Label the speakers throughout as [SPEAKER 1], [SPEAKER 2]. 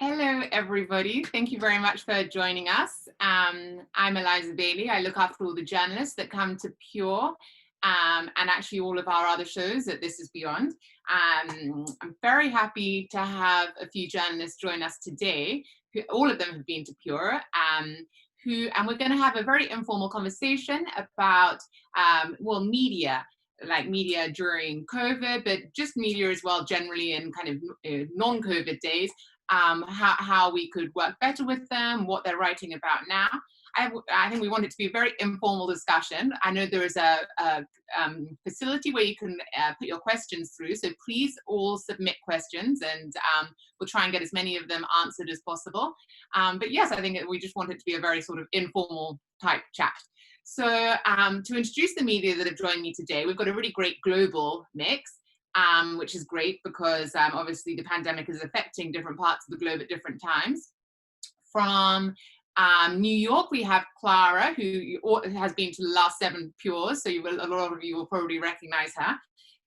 [SPEAKER 1] Hello, everybody. Thank you very much for joining us. I'm Eliza Bailey. I look after all the journalists that come to Pure and actually all of our other shows at This Is Beyond. I'm very happy to have a few journalists join us today. All of them have been to Pure. And we're going to have a very informal conversation about, media, like media during COVID, but just media as well, generally in kind of non-COVID days. How we could work better with them, what they're writing about now. I think we want it to be a very informal discussion. I know there is a facility where you can put your questions through, so please all submit questions and we'll try and get as many of them answered as possible. But yes, I think we just want it to be a very sort of informal type chat. So to introduce the media that have joined me today, we've got a really great global mix. Which is great because obviously the pandemic is affecting different parts of the globe at different times. From New York, we have Clara, who has been to the last 7 Pures, so a lot of you will probably recognize her.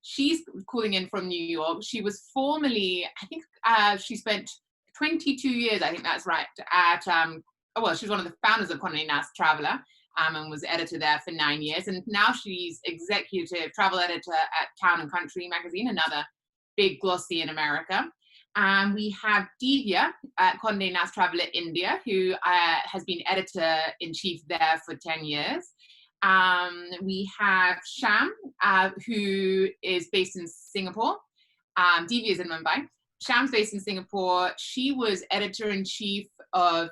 [SPEAKER 1] She's calling in from New York. She was formerly, I think she spent 22 years, I think that's right, at, she was one of the founders of Condé Nast Traveler. And was editor there for 9 years. And now she's executive travel editor at Town & Country magazine, another big glossy in America. We have Divya at Condé Nast Traveler India, who has been editor-in-chief there for 10 years. We have Sham, who is based in Singapore. Divya is in Mumbai. Sham's based in Singapore. She was editor-in-chief of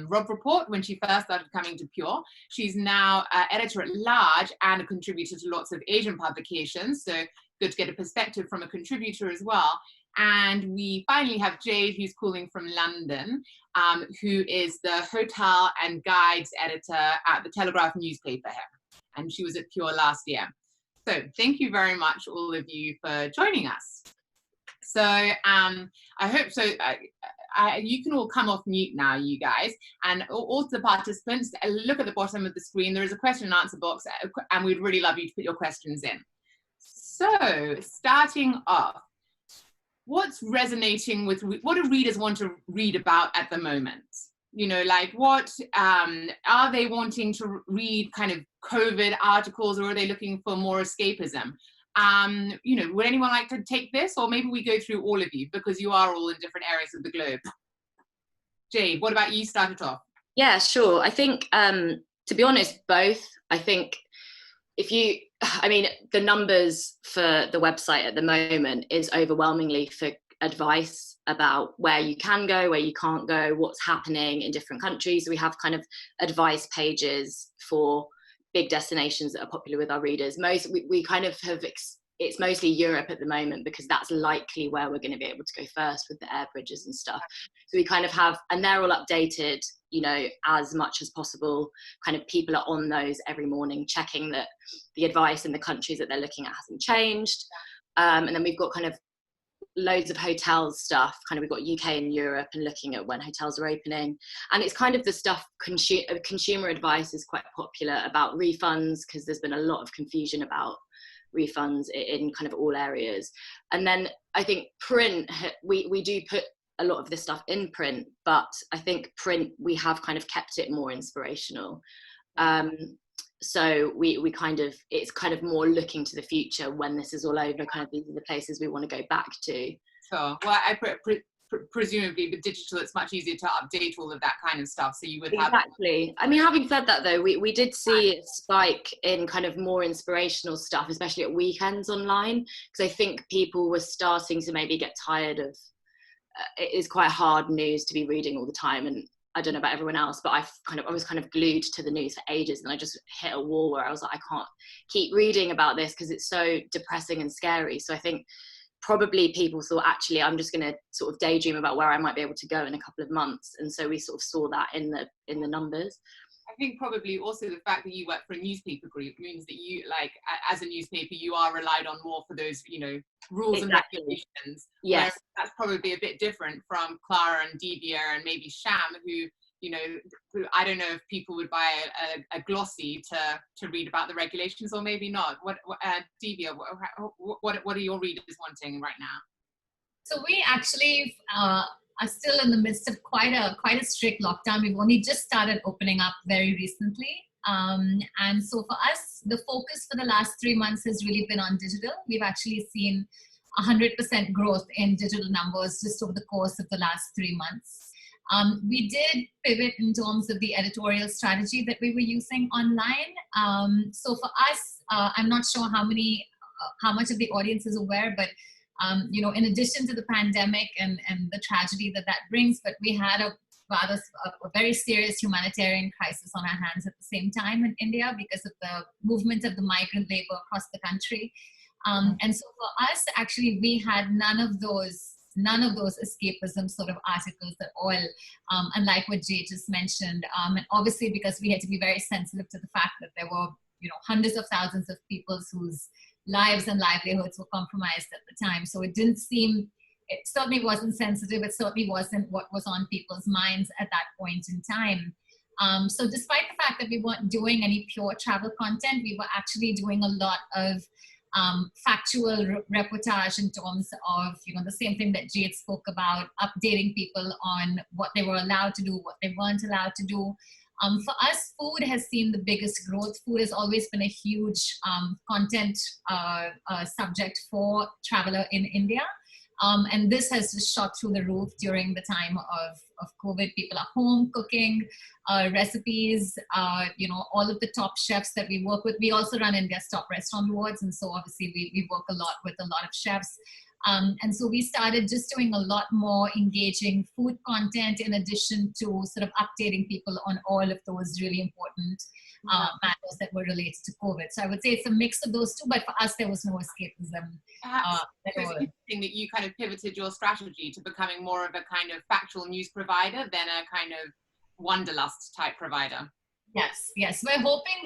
[SPEAKER 1] Rob Report when she first started coming to Pure. She's now editor-at-large and a contributor to lots of Asian publications, so good to get a perspective from a contributor as well. And we finally have Jade, who's calling from London, who is the hotel and guides editor at the Telegraph newspaper here. And she was at Pure last year. So thank you very much, all of you, for joining us. So I hope so. You can all come off mute now, you guys, and all the participants, look at the bottom of the screen. There is a question and answer box, and we'd really love you to put your questions in. So starting off, what's resonating with, what do readers want to read about at the moment? You know, like what, are they wanting to read kind of COVID articles, or are they looking for more escapism? You know, would anyone like to take this, or maybe we go through all of you because you are all in different areas of the globe. Jade, what about you? Start it off.
[SPEAKER 2] Yeah, sure. I think, to be honest, both. I think the numbers for the website at the moment is overwhelmingly for advice about where you can go, where you can't go, what's happening in different countries. We have kind of advice pages for big destinations that are popular with our readers. We kind of have, it's mostly Europe at the moment because that's likely where we're going to be able to go first with the air bridges and stuff. So we kind of have, and they're all updated, you know, as much as possible. Kind of people are on those every morning, checking that the advice in the countries that they're looking at hasn't changed. And then we've got kind of loads of hotels stuff, kind of we've got UK and Europe and looking at when hotels are opening, and it's kind of the stuff, consumer advice is quite popular about refunds because there's been a lot of confusion about refunds in kind of all areas. And then I think print, we do put a lot of this stuff in print, but I think print, we have kind of kept it more inspirational. So we kind of, it's kind of more looking to the future when this is all over, kind of these are the places we want to go back to.
[SPEAKER 1] Sure. Well, presumably with digital, it's much easier to update all of that kind of stuff. So you would have...
[SPEAKER 2] Exactly. I mean, having said that though, we did see a spike in kind of more inspirational stuff, especially at weekends online, because I think people were starting to maybe get tired of, it is quite hard news to be reading all the time. And I don't know about everyone else, but I was kind of glued to the news for ages, and I just hit a wall where I was like, I can't keep reading about this because it's so depressing and scary. So I think probably people thought, actually, I'm just going to sort of daydream about where I might be able to go in a couple of months. And so we sort of saw that in the numbers.
[SPEAKER 1] I think probably also the fact that you work for a newspaper group means that you, like, as a newspaper, you are relied on more for those, you know, rules and regulations.
[SPEAKER 2] Yes.
[SPEAKER 1] That's probably a bit different from Clara and Divya and maybe Sham, who, you know, I don't know if people would buy a glossy to read about the regulations, or maybe not. Divya, what are your readers wanting right now?
[SPEAKER 3] So we actually are still in the midst of quite a strict lockdown. We've only just started opening up very recently. And so for us, the focus for the last 3 months has really been on digital. We've actually seen 100% growth in digital numbers just over the course of the last 3 months. We did pivot in terms of the editorial strategy that we were using online. So for us, I'm not sure how much of the audience is aware, but in addition to the pandemic and the tragedy that brings, but we had a very serious humanitarian crisis on our hands at the same time in India because of the movement of the migrant labor across the country. And so for us, actually, we had none of those escapism sort of articles at all, unlike what Jay just mentioned. And obviously, because we had to be very sensitive to the fact that there were, hundreds of thousands of people whose lives and livelihoods were compromised at the time. So it certainly wasn't sensitive. It certainly wasn't what was on people's minds at that point in time. So despite the fact that we weren't doing any pure travel content, we were actually doing a lot of factual reportage in terms of, the same thing that Jade spoke about, updating people on what they were allowed to do, what they weren't allowed to do. For us, food has seen the biggest growth. Food has always been a huge content subject for traveler in India. And this has just shot through the roof during the time of COVID. People are home cooking recipes, all of the top chefs that we work with. We also run India's Top Restaurant Awards. And so obviously we work a lot with a lot of chefs. And so we started just doing a lot more engaging food content in addition to sort of updating people on all of those really important matters that were related to COVID. So I would say it's a mix of those two, but for us, there was no escapism.
[SPEAKER 1] It's interesting that you kind of pivoted your strategy to becoming more of a kind of factual news provider than a kind of wanderlust type provider.
[SPEAKER 3] Yes. We're hoping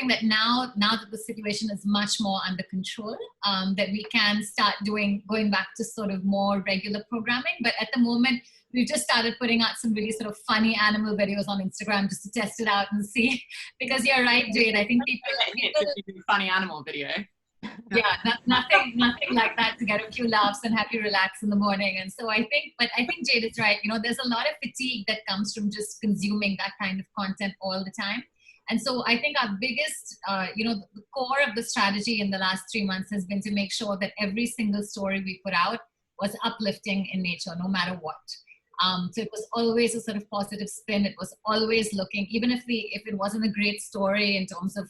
[SPEAKER 3] that now that the situation is much more under control, that we can start going back to sort of more regular programming. But at the moment, we've just started putting out some really sort of funny animal videos on Instagram just to test it out and see. Because you're right, Jade. I think people
[SPEAKER 1] funny animal video.
[SPEAKER 3] Yeah, nothing like that to get a few laughs and have you relax in the morning. And so I think Jade is right. There's a lot of fatigue that comes from just consuming that kind of content all the time. And so I think our biggest, the core of the strategy in the last 3 months has been to make sure that every single story we put out was uplifting in nature, no matter what. So it was always a sort of positive spin. It was always looking, even if it wasn't a great story in terms of,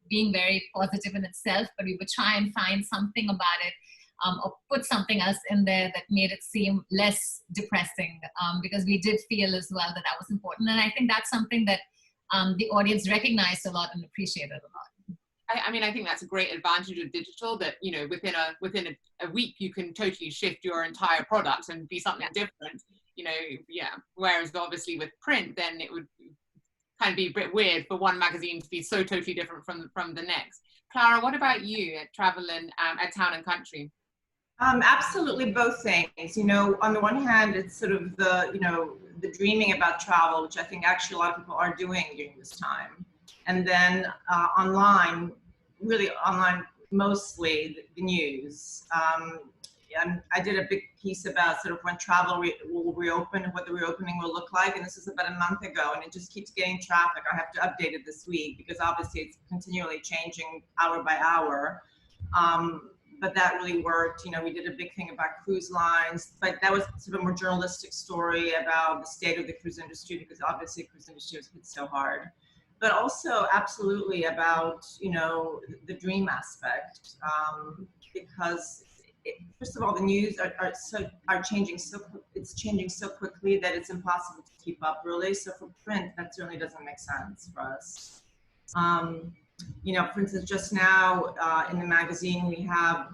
[SPEAKER 3] being very positive in itself, but we would try and find something about it or put something else in there that made it seem less depressing, because we did feel as well that was important. And I think that's something that the audience recognized a lot and appreciated a lot.
[SPEAKER 1] I mean, I think that's a great advantage of digital, that, within a week, you can totally shift your entire product and be something different. Whereas obviously with print, then it would kind of be a bit weird for one magazine to be so totally different from the next. Clara, what about you at Travel and at Town and Country?
[SPEAKER 4] Absolutely both things. On the one hand, it's sort of the dreaming about travel, which I think actually a lot of people are doing during this time. And then online, mostly the news. And I did a big piece about sort of when travel will reopen and what the reopening will look like. And this is about a month ago, and it just keeps getting traffic. I have to update it this week because obviously it's continually changing hour by hour. But that really worked. We did a big thing about cruise lines, but that was sort of a more journalistic story about the state of the cruise industry, because obviously the cruise industry was hit so hard. But also absolutely about, the dream aspect, because first of all, the news are changing it's changing so quickly that it's impossible to keep up, really. So for print, that certainly doesn't make sense for us. For instance, just now in the magazine, we have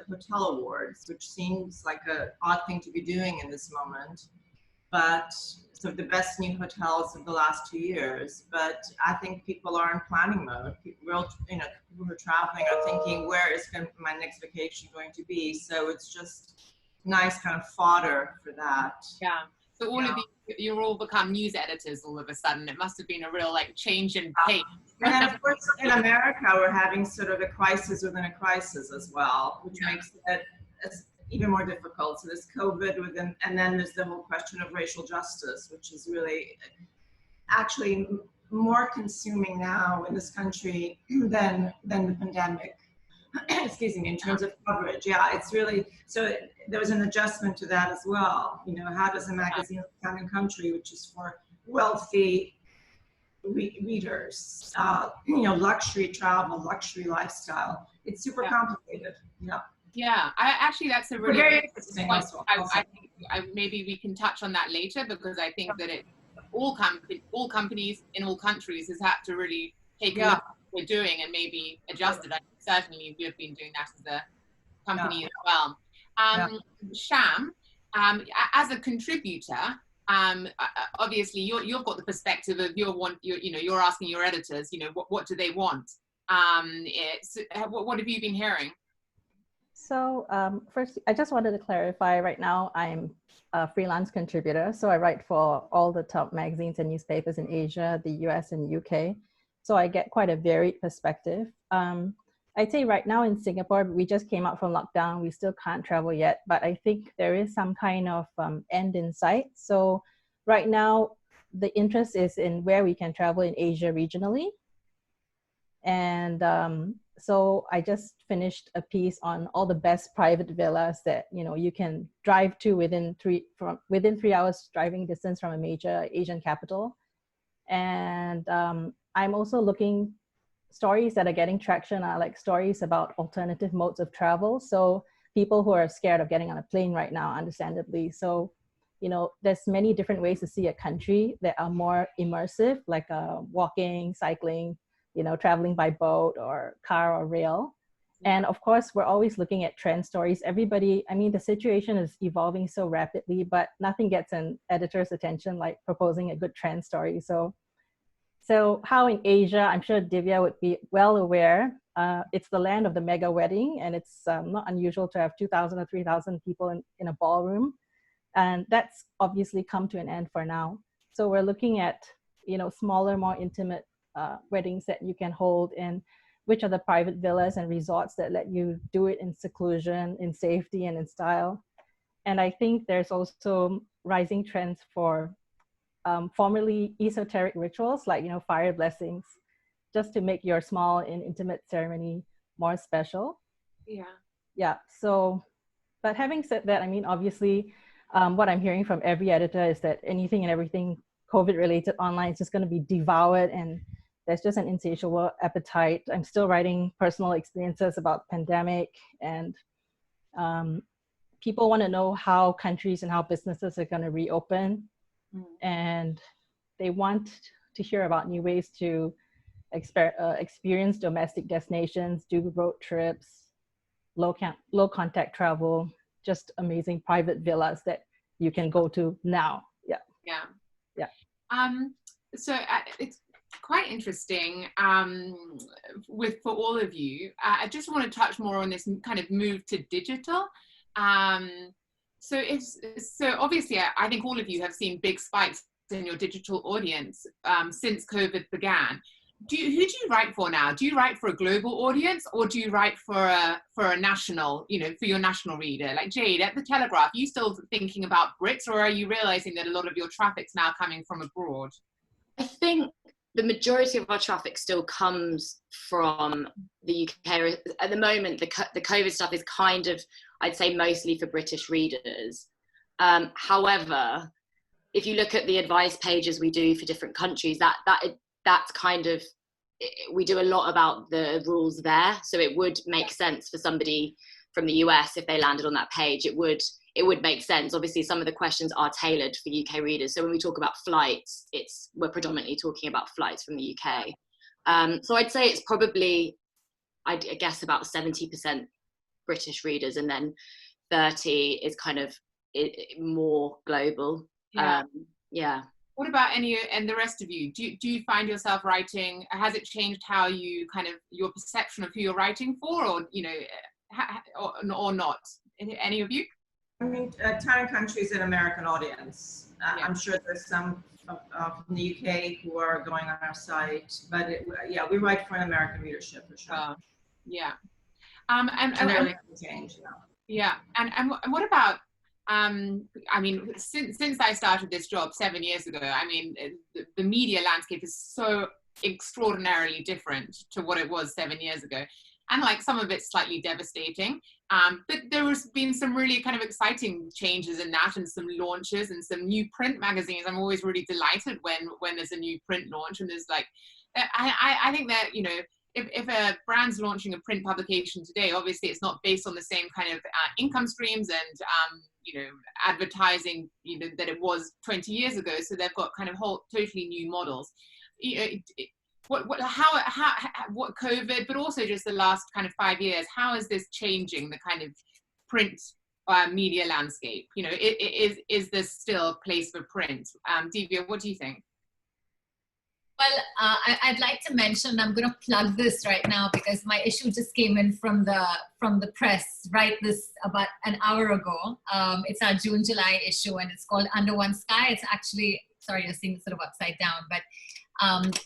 [SPEAKER 4] hotel awards, which seems like an odd thing to be doing in this moment, but sort of the best new hotels of the last 2 years. But I think people are in planning mode. People who are traveling are thinking, where is my next vacation going to be? So it's just nice kind of fodder for that.
[SPEAKER 1] Yeah. So all of you're all become news editors all of a sudden. It must have been a real change in pace.
[SPEAKER 4] And then of course in America, we're having sort of a crisis within a crisis as well, which makes it, even more difficult. So there's COVID within, and then there's the whole question of racial justice, which is really actually more consuming now in this country than the pandemic. Excuse me, in terms of coverage. Yeah, it's really, so there was an adjustment to that as well. You know, how does a magazine like Town and Country, which is for wealthy readers, you know, luxury travel, luxury lifestyle, it's super complicated. Yeah.
[SPEAKER 1] Yeah, actually, that's a really
[SPEAKER 4] very interesting
[SPEAKER 1] point.
[SPEAKER 4] also.
[SPEAKER 1] I think maybe we can touch on that later, because I think that all companies in all countries has had to really take a look at what we're doing and maybe adjust it. I think certainly we have been doing that as a company as well. Sham, as a contributor, obviously you've got the perspective of you're asking your editors, you know, what do they want? What have you been hearing?
[SPEAKER 5] So first, I just wanted to clarify, right now I'm a freelance contributor. So I write for all the top magazines and newspapers in Asia, the US and UK. So I get quite a varied perspective. I'd say right now in Singapore, we just came out from lockdown. We still can't travel yet, but I think there is some kind of end in sight. So right now, the interest is in where we can travel in Asia regionally. And so I just finished a piece on all the best private villas that, you know, you can drive to within 3 hours driving distance from a major Asian capital. And I'm also looking, stories that are getting traction are like stories about alternative modes of travel. So people who are scared of getting on a plane right now, understandably. So, you know, there's many different ways to see a country that are more immersive, like walking, cycling, you know, traveling by boat or car or rail. And of course, we're always looking at trend stories. Everybody, I mean, the situation is evolving so rapidly, but nothing gets an editor's attention like proposing a good trend story. So how in Asia, I'm sure Divya would be well aware, it's the land of the mega wedding, and it's not unusual to have 2,000 or 3,000 people in a ballroom. And that's obviously come to an end for now. So we're looking at, you know, smaller, more intimate weddings that you can hold, and which are the private villas and resorts that let you do it in seclusion, in safety, and in style. And I think there's also rising trends for formerly esoteric rituals, like, you know, fire blessings, just to make your small and intimate ceremony more special. Yeah. So, but having said that, I mean, obviously, what I'm hearing from every editor is that anything and everything COVID related online is just going to be devoured, and there's just an insatiable appetite. I'm still writing personal experiences about pandemic, and people want to know how countries and how businesses are going to reopen. And they want to hear about new ways to experience domestic destinations, do road trips, low contact travel, just amazing private villas that you can go to now. Yeah.
[SPEAKER 1] So it's quite interesting for all of you. I just want to touch more on this kind of move to digital. So obviously, I think all of you have seen big spikes in your digital audience since COVID began. Who do you write for now? Do you write for a global audience, or do you write for a national, you know, for your national reader? Like Jade, at the Telegraph, are you still thinking about Brits, or are you realizing that a lot of your traffic's now coming from abroad?
[SPEAKER 2] I think the majority of our traffic still comes from the UK. At the moment, the COVID stuff is kind of, I'd say, mostly for British readers. However, if you look at the advice pages we do for different countries, that's kind of, we do a lot about the rules there. So it would make sense for somebody from the US, if they landed on that page, it would make sense. Obviously, some of the questions are tailored for UK readers. So when we talk about flights, we're predominantly talking about flights from the UK. So I'd say it's probably, I guess, about 70% British readers, and then 30 is kind of more global. Yeah.
[SPEAKER 1] What about and the rest of you? Do you find yourself writing? Has it changed how you kind of your perception of who you're writing for, or you know, or not? Any of you?
[SPEAKER 4] I mean, Town and Country is an American audience. I'm sure there's some from the UK who are going on our site, but we write for an American readership for sure.
[SPEAKER 1] Yeah.
[SPEAKER 4] And they're change.
[SPEAKER 1] Yeah, and what about, I mean, since I started this job 7 years ago, I mean, the media landscape is so extraordinarily different to what it was 7 years ago. And like some of it's slightly devastating. But there has been some really kind of exciting changes in that, and some launches and some new print magazines. I'm always really delighted when there's a new print launch, and there's like, I think that, you know, if a brand's launching a print publication today, obviously it's not based on the same kind of income streams and you know, advertising, you know, that it was 20 years ago. So they've got kind of whole totally new models. You know, what COVID, but also just the last kind of 5 years, how is this changing the kind of print media landscape? You know, is there still a place for print? Divya, what do you think?
[SPEAKER 3] Well, I'd like to mention, I'm going to plug this right now because my issue just came in from the press, right, this about an hour ago. It's our June-July issue, and it's called Under One Sky. It's actually, sorry, you're seeing it sort of upside down,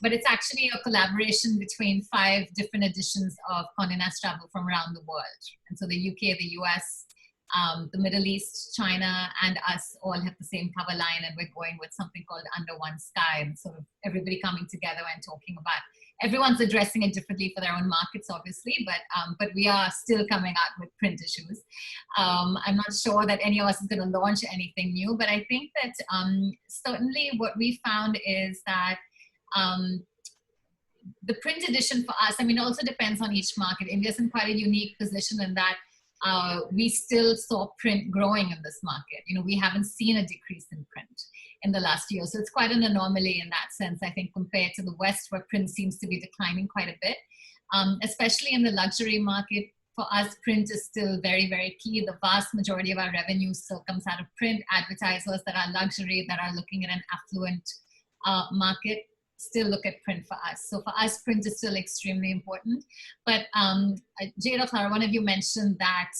[SPEAKER 3] but it's actually a collaboration between 5 different editions of Condé Nast Travel from around the world. And so the UK, the US, the Middle East, China, and us all have the same cover line, and we're going with something called Under One Sky, and sort of everybody coming together and talking about, everyone's addressing it differently for their own markets, obviously, but we are still coming out with print issues. I'm not sure that any of us is going to launch anything new, but I think that certainly what we found is that the print edition for us, I mean, it also depends on each market. India's in quite a unique position in that we still saw print growing in this market. You know, we haven't seen a decrease in print in the last year. So it's quite an anomaly in that sense, I think, compared to the West, where print seems to be declining quite a bit, especially in the luxury market. For us, print is still very, very key. The vast majority of our revenue still comes out of print. Advertisers that are luxury, that are looking at an affluent market, still look at print for us. So for us, print is still extremely important. But Jade or Clara, one of you mentioned that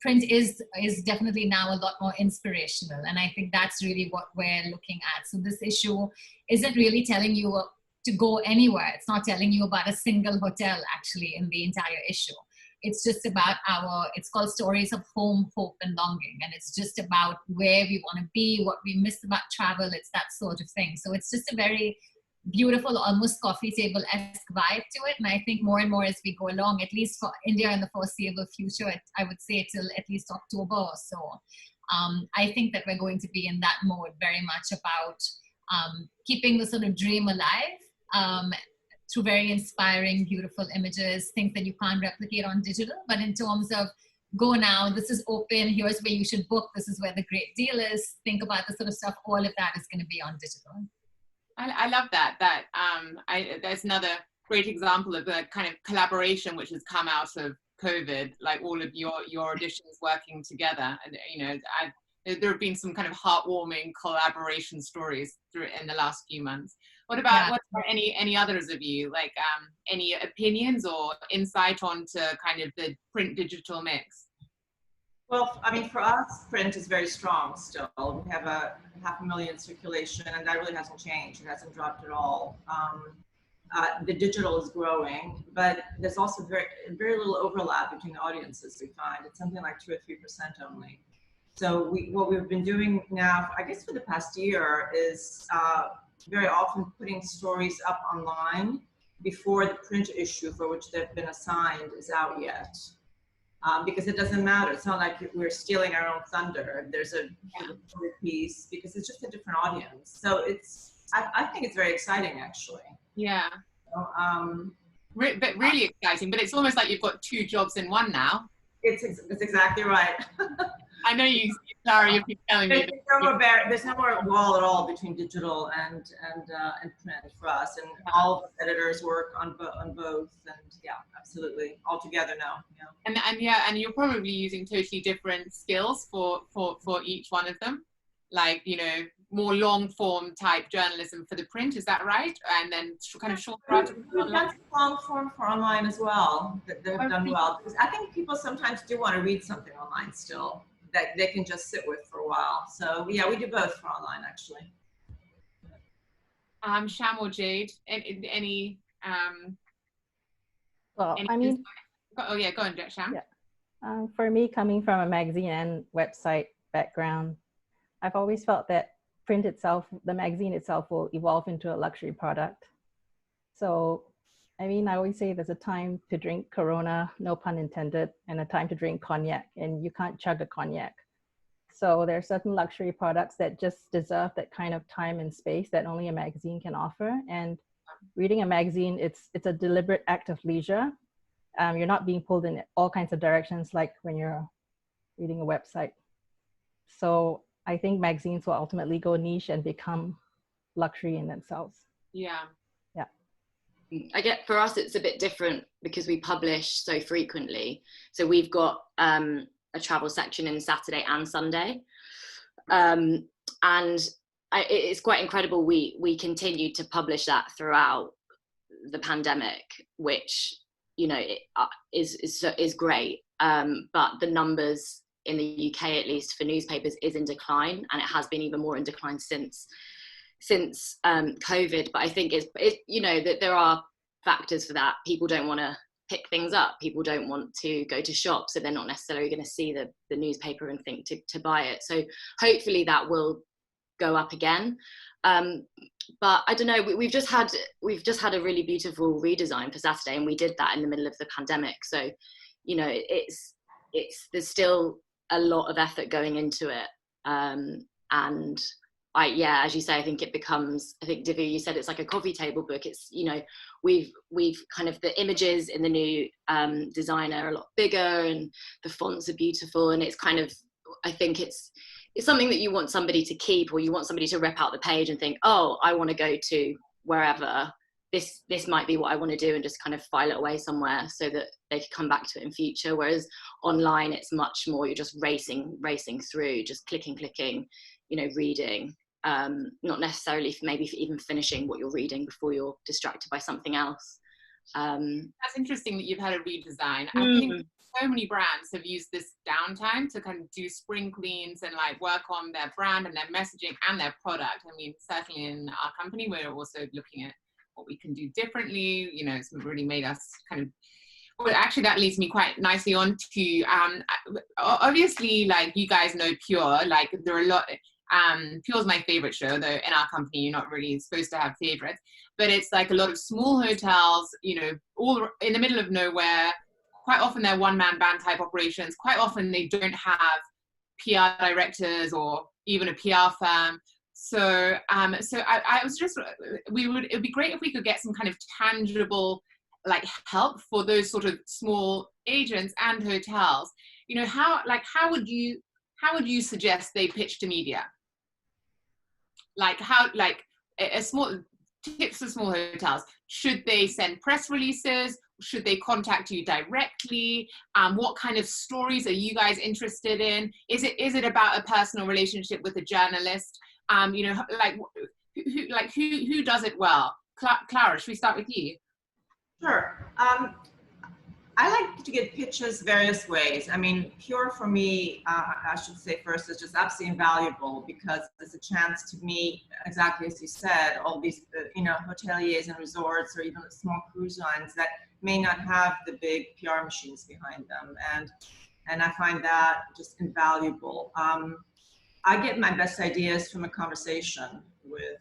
[SPEAKER 3] print is definitely now a lot more inspirational. And I think that's really what we're looking at. So this issue isn't really telling you to go anywhere. It's not telling you about a single hotel actually in the entire issue. It's just about it's called Stories of Home, Hope, and Longing. And it's just about where we want to be, what we miss about travel. It's that sort of thing. So it's just a very beautiful, almost coffee table-esque vibe to it. And I think more and more as we go along, at least for India in the foreseeable future, I would say till at least October or so, I think that we're going to be in that mode, very much about keeping the sort of dream alive, through very inspiring, beautiful images, things that you can't replicate on digital. But in terms of go now, this is open, here's where you should book, this is where the great deal is, think about the sort of stuff, all of that is going to be on digital.
[SPEAKER 1] I love that. There's another great example of the kind of collaboration which has come out of COVID, like all of your editions working together. And, you know, there have been some kind of heartwarming collaboration stories in the last few months. What about any others of you, like any opinions or insight onto kind of the print digital mix?
[SPEAKER 4] Well, I mean, for us, print is very strong still. We have a 500,000 circulation, and that really hasn't changed. It hasn't dropped at all. The digital is growing, but there's also very little overlap between the audiences, we find. It's something like 2 or 3% only. So what we've been doing now, I guess for the past year, is very often putting stories up online before the print issue for which they've been assigned is out yet. Because it doesn't matter. It's not like we're stealing our own thunder. There's a piece, because it's just a different audience. So I think it's very exciting, actually.
[SPEAKER 1] Yeah.
[SPEAKER 4] So,
[SPEAKER 1] but really exciting, but it's almost like you've got 2 jobs in one now.
[SPEAKER 4] It's exactly right.
[SPEAKER 1] I know you, Clara, you've been telling me.
[SPEAKER 4] There's no more wall at all between digital and print for us, and all of the editors work on both, and yeah, absolutely, all together now. Yeah.
[SPEAKER 1] And you're probably using totally different skills for each one of them, like, you know, more long form type journalism for the print, is that right? And then kind of short articles.
[SPEAKER 4] We've done long form for online as well that have done well, because I think people sometimes do want to read something online still that they can just sit with for a while. So yeah, we do both for online, actually.
[SPEAKER 1] Sham or Jade, any
[SPEAKER 5] well, I mean,
[SPEAKER 1] oh yeah, go on, Sham.
[SPEAKER 5] Yeah. For me, coming from a magazine and website background, I've always felt that print itself, the magazine itself, will evolve into a luxury product. So, I mean, I always say there's a time to drink Corona, no pun intended, and a time to drink cognac, and you can't chug a cognac. So there are certain luxury products that just deserve that kind of time and space that only a magazine can offer. And reading a magazine, it's a deliberate act of leisure. You're not being pulled in all kinds of directions like when you're reading a website. So I think magazines will ultimately go niche and become luxury in themselves.
[SPEAKER 1] Yeah.
[SPEAKER 5] Yeah.
[SPEAKER 2] I get, for us, it's a bit different because we publish so frequently. So we've got a travel section in Saturday and Sunday. And it's quite incredible. We continued to publish that throughout the pandemic, which, you know, is great. But the numbers in the UK, at least for newspapers, is in decline, and it has been even more in decline since COVID. But I think it's you know, that there are factors for that. People don't want to pick things up. People don't want to go to shops, so they're not necessarily going to see the newspaper and think to buy it. So hopefully that will go up again. But I don't know, we've just had a really beautiful redesign for Saturday, and we did that in the middle of the pandemic. So, you know, there's still a lot of effort going into it. And as you say, I think it becomes, I think Divya, you said it's like a coffee table book. It's, you know, we've kind of, the images in the new design are a lot bigger, and the fonts are beautiful, and it's kind of, I think it's something that you want somebody to keep, or you want somebody to rip out the page and think, oh, I want to go to wherever, this might be what I want to do, and just kind of file it away somewhere so that they can come back to it in future. Whereas online, it's much more, you're just racing through, just clicking, you know, reading, not necessarily maybe even finishing what you're reading before you're distracted by something else.
[SPEAKER 1] That's interesting that you've had a redesign. I think so many brands have used this downtime to kind of do spring cleans and like work on their brand and their messaging and their product. I mean, certainly in our company, we're also looking at what we can do differently. You know, it's really made us kind of, well, actually that leads me quite nicely on to, obviously, like, you guys know Pure, like there are a lot, Pure's my favorite show, though in our company you're not really supposed to have favorites, but it's like a lot of small hotels, you know, all in the middle of nowhere. Quite often they're one-man band type operations. Quite often they don't have PR directors or even a PR firm. So I was just, it would be great if we could get some kind of tangible like help for those sort of small agents and hotels. You know, how would you suggest they pitch to media? Like a small tips for small hotels. Should they send press releases? Should they contact you directly? What kind of stories are you guys interested in? Is it about a personal relationship with a journalist? You know, who does it well? Clara, should we start with you?
[SPEAKER 4] Sure. I like to get pitches various ways. I mean, Pure for me, I should say first, is just absolutely invaluable because it's a chance to meet, exactly as you said, all these, you know, hoteliers and resorts, or even small cruise lines that may not have the big PR machines behind them. And I find that just invaluable. I get my best ideas from a conversation with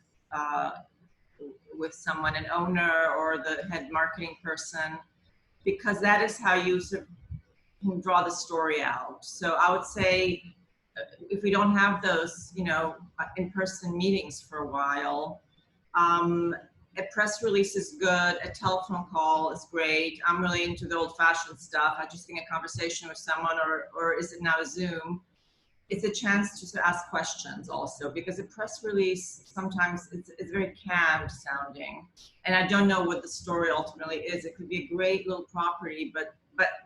[SPEAKER 4] someone, an owner or the head marketing person, because that is how you sort of can draw the story out. So I would say if we don't have those, you know, in-person meetings for a while, a press release is good, a telephone call is great. I'm really into the old-fashioned stuff. I just think a conversation with someone, or is it now a Zoom? It's a chance to sort of ask questions also, because a press release sometimes it's very canned sounding, and I don't know what the story ultimately is. It could be a great little property, but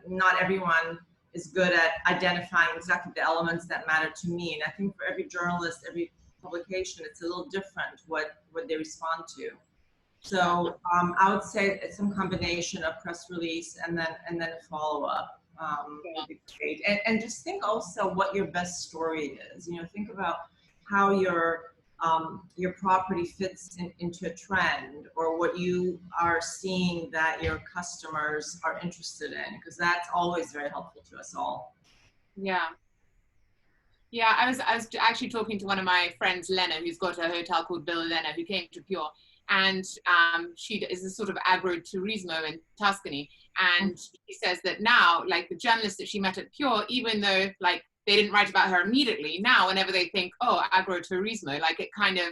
[SPEAKER 4] not everyone is good at identifying exactly the elements that matter to me. And I think for every journalist, every publication, it's a little different what they respond to. So I would say it's some combination of press release and then a follow-up. Would be great. And just think also what your best story is. You know, think about how your your property fits into a trend, or what you are seeing that your customers are interested in, because that's always very helpful to us all.
[SPEAKER 1] Yeah. Yeah, I was actually talking to one of my friends, Lena, who's got a hotel called Villa Lena, who came to Pure, and she is a sort of agro-turismo in Tuscany, and she says that now, like, the journalists that she met at Pure, even though like they didn't write about her immediately, now whenever they think, oh, agro-turismo, like it kind of,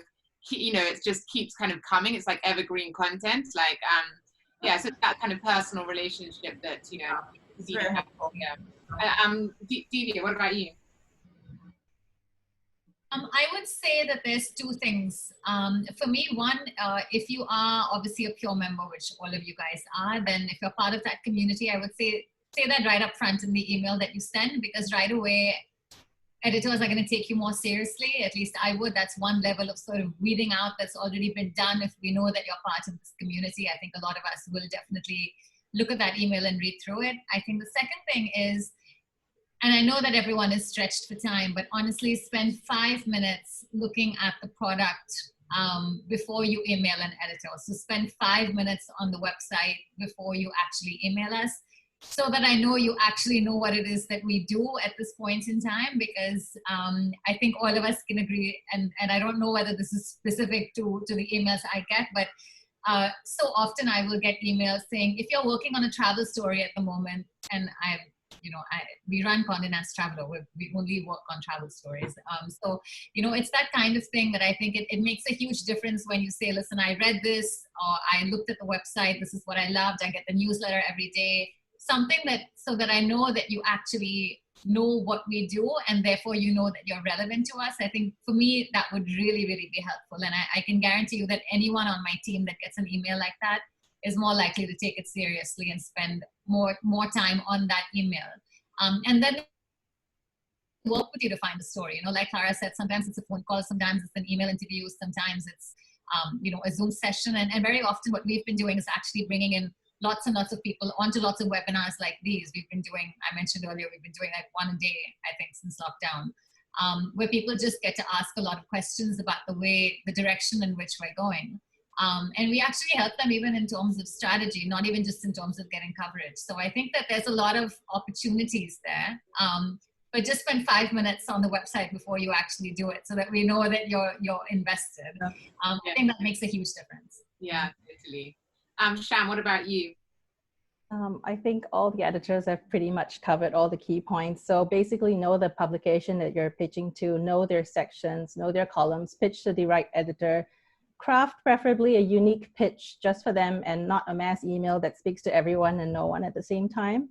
[SPEAKER 1] you know, it just keeps kind of coming. It's like evergreen content, like yeah, so it's that kind of personal relationship that, you know,
[SPEAKER 4] It's very helpful.
[SPEAKER 1] yeah. Divya, what about you?
[SPEAKER 3] I would say that there's two things. For me, one, if you are obviously a Pure member, which all of you guys are, then if you're part of that community, I would say that right up front in the email that you send, because right away, editors are going to take you more seriously. At least I would. That's one level of sort of weeding out that's already been done. If we know that you're part of this community, I think a lot of us will definitely look at that email and read through it. I think the second thing is, and I know that everyone is stretched for time, but honestly, spend 5 minutes looking at the product before you email an editor. So spend 5 minutes on the website before you actually email us, so that I know you actually know what it is that we do at this point in time, because I think all of us can agree, and I don't know whether this is specific to the emails I get, but so often I will get emails saying, if you're working on a travel story at the moment, and we run Condé Nast Traveler, we only work on travel stories. So, you know, it's that kind of thing that I think it makes a huge difference when you say, listen, I read this, or I looked at the website, this is what I loved, I get the newsletter every day, something so that I know that you actually know what we do, and therefore you know that you're relevant to us. I think for me, that would really, really be helpful. And I can guarantee you that anyone on my team that gets an email like that is more likely to take it seriously and spend more time on that email. And then work with you to find the story. You know, like Clara said, sometimes it's a phone call, sometimes it's an email interview, sometimes it's a Zoom session. And very often what we've been doing is actually bringing in lots and lots of people onto lots of webinars like these. We've been doing, I mentioned earlier, we've been doing like one a day, I think, since lockdown, where people just get to ask a lot of questions about the direction in which we're going. And we actually help them even in terms of strategy, not even just in terms of getting coverage. So I think that there's a lot of opportunities there. But just spend 5 minutes on the website before you actually do it, so that we know that you're invested. I think that makes a huge difference.
[SPEAKER 1] Yeah, totally. Sham, what about you?
[SPEAKER 5] I think all the editors have pretty much covered all the key points. So basically know the publication that you're pitching to, know their sections, know their columns, pitch to the right editor, craft preferably a unique pitch just for them and not a mass email that speaks to everyone and no one at the same time.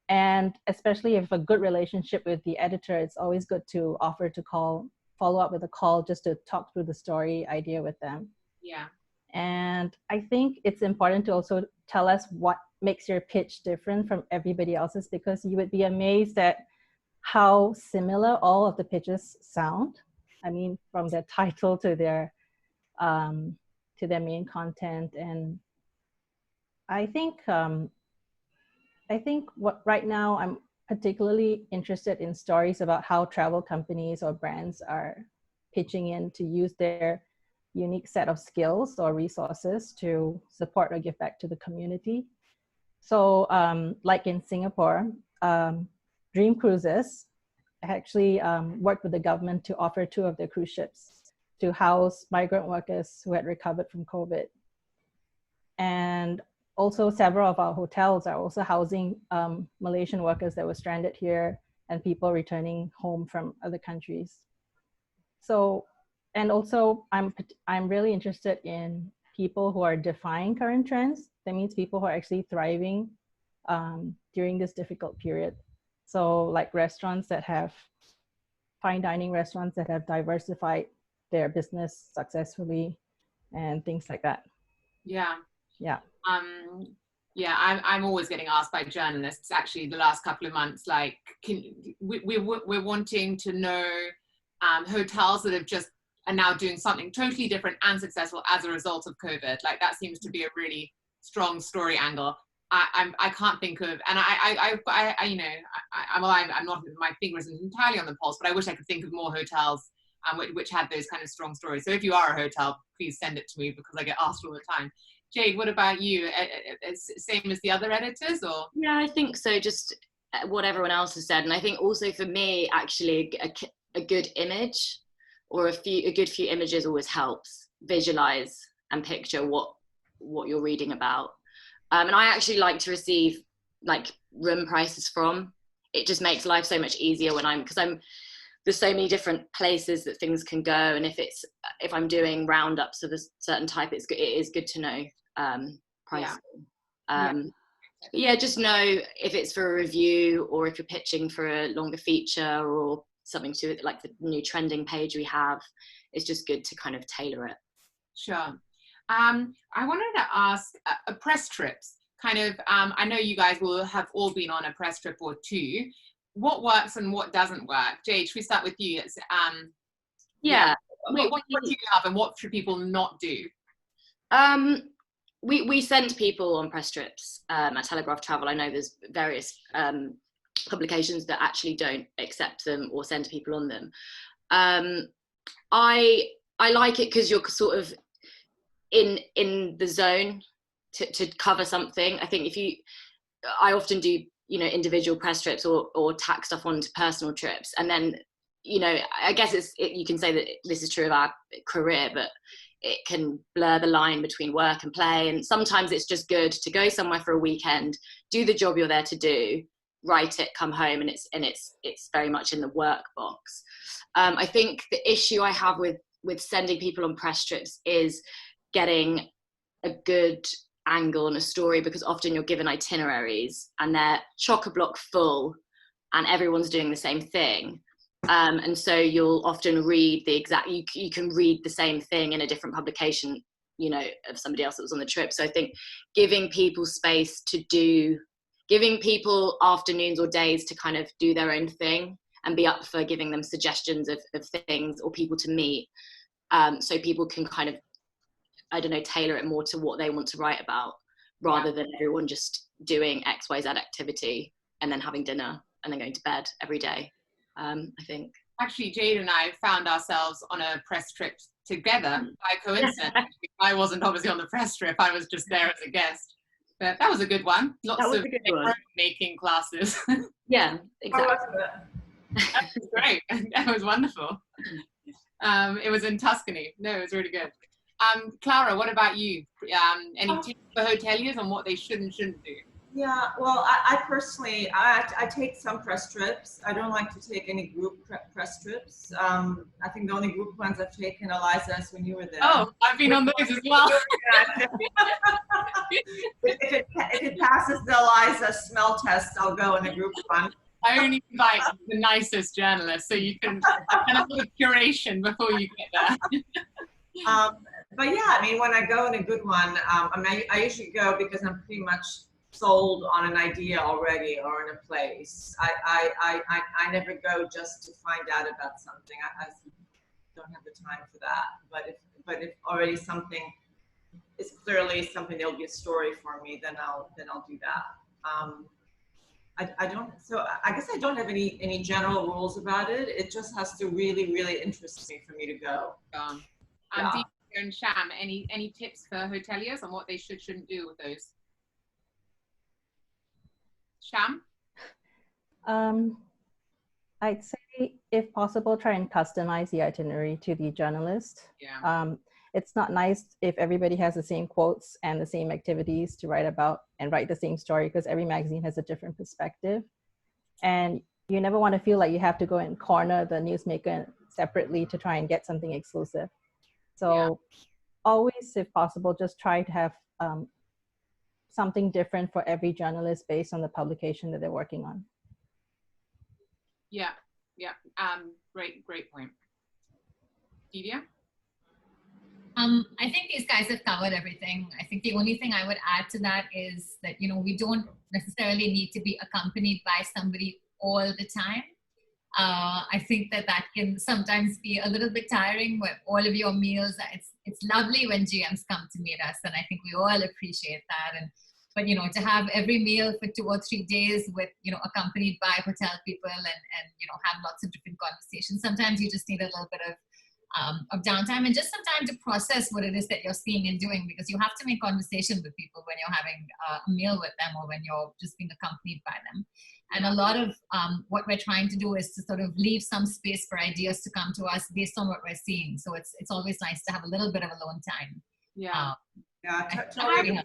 [SPEAKER 5] And especially if a good relationship with the editor, it's always good to offer to follow up with a call just to talk through the story idea with them.
[SPEAKER 1] Yeah.
[SPEAKER 5] And I think it's important to also tell us what makes your pitch different from everybody else's, because you would be amazed at how similar all of the pitches sound. I mean, from their title to their main content. And I think what right now I'm particularly interested in stories about how travel companies or brands are pitching in to use their unique set of skills or resources to support or give back to the community. So like in Singapore, Dream Cruises actually worked with the government to offer 2 of their cruise ships to house migrant workers who had recovered from COVID. And also several of our hotels are also housing Malaysian workers that were stranded here and people returning home from other countries. So, and also I'm really interested in people who are defying current trends. That means people who are actually thriving during this difficult period. So like fine dining restaurants that have diversified their business successfully and things like that.
[SPEAKER 1] Yeah.
[SPEAKER 5] Yeah.
[SPEAKER 1] Yeah, I'm always getting asked by journalists, actually, the last couple of months, like, we're wanting to know hotels that are now doing something totally different and successful as a result of COVID. Like, that seems to be a really strong story angle. I can't think of, and I'm not, my finger isn't entirely on the pulse, but I wish I could think of more hotels which had those kind of strong stories. So if you are a hotel, please send it to me because I get asked all the time. Jade, what about you? Same as the other editors, or?
[SPEAKER 2] Yeah, I think so. Just what everyone else has said, and I think also for me, actually, a good image or a good few images always helps visualize and picture what you're reading about. And I actually like to receive like room prices from. It just makes life so much easier when there's so many different places that things can go, and if I'm doing roundups of a certain type, it is good to know pricing. Yeah, just know if it's for a review or if you're pitching for a longer feature or something to like the new trending page we have. It's just good to kind of tailor it.
[SPEAKER 1] Sure. I wanted to ask press trips. Kind of, I know you guys will have all been on a press trip or two. What works and what doesn't work? Jade, should we start with you? It's, what do you love and what should people not do?
[SPEAKER 2] We send people on press trips at Telegraph Travel. I know there's various publications that actually don't accept them or send people on them. I like it because you're sort of in the zone to cover something. I think I often do, individual press trips or tack stuff onto personal trips. And then, I guess you can say that this is true of our career, but it can blur the line between work and play. And sometimes it's just good to go somewhere for a weekend, do the job you're there to do, write it, come home, and it's very much in the work box. I think the issue I have with sending people on press trips is getting a good angle on a story, because often you're given itineraries and they're chock-a-block full and everyone's doing the same thing. And so you'll often read you can read the same thing in a different publication, of somebody else that was on the trip. So I think giving people space giving people afternoons or days to kind of do their own thing and be up for giving them suggestions of things or people to meet. So people can kind of, tailor it more to what they want to write about, rather than everyone just doing XYZ activity and then having dinner and then going to bed every day. I think. Actually,
[SPEAKER 1] Jade and I found ourselves on a press trip together by coincidence. I wasn't obviously on the press trip. I was just there as a guest. But that was a good one. Lots of making classes.
[SPEAKER 2] Yeah, exactly.
[SPEAKER 1] That was great. That was wonderful. It was in Tuscany. No, it was really good. Clara, what about you? Any tips for hoteliers on what they should and shouldn't do?
[SPEAKER 4] Yeah, well, I personally, I take some press trips. I don't like to take any group press trips. I think the only group ones I've taken, Eliza, is when you were there.
[SPEAKER 1] Oh, I've been on those as well.
[SPEAKER 4] if it passes the Eliza smell test, I'll go in a group one.
[SPEAKER 1] I only invite the nicest journalists, so you can kind of do a curation before you get there.
[SPEAKER 4] But yeah, when I go in a good one, I usually go because I'm pretty much sold on an idea already or in a place. I never go just to find out about something. I don't have the time for that. But if already something is clearly something that'll be a story for me, then I'll do that. I guess I don't have any general rules about it. It just has to really, really interest me for me to go.
[SPEAKER 1] Deepa and Sham, any tips for hoteliers on what they shouldn't do with those? Sham?
[SPEAKER 5] I'd say, if possible, try and customize the itinerary to the journalist.
[SPEAKER 1] Yeah.
[SPEAKER 5] It's not nice if everybody has the same quotes and the same activities to write about and write the same story, because every magazine has a different perspective. And you never want to feel like you have to go and corner the newsmaker separately to try and get something exclusive. So always, if possible, just try to have something different for every journalist based on the publication that they're working on.
[SPEAKER 1] Yeah. Great point. Divya?
[SPEAKER 3] I think these guys have covered everything. I think the only thing I would add to that is that, we don't necessarily need to be accompanied by somebody all the time. I think that can sometimes be a little bit tiring with all of your meals. It's lovely when GMs come to meet us, and I think we all appreciate that. But to have every meal for 2 or 3 days with, accompanied by hotel people and have lots of different conversations. Sometimes you just need a little bit of of downtime and just some time to process what it is that you're seeing and doing, because you have to make conversation with people when you're having a meal with them or when you're just being accompanied by them. And a lot of what we're trying to do is to sort of leave some space for ideas to come to us based on what we're seeing. So it's always nice to have a little bit of alone time.
[SPEAKER 1] Yeah.
[SPEAKER 4] Totally.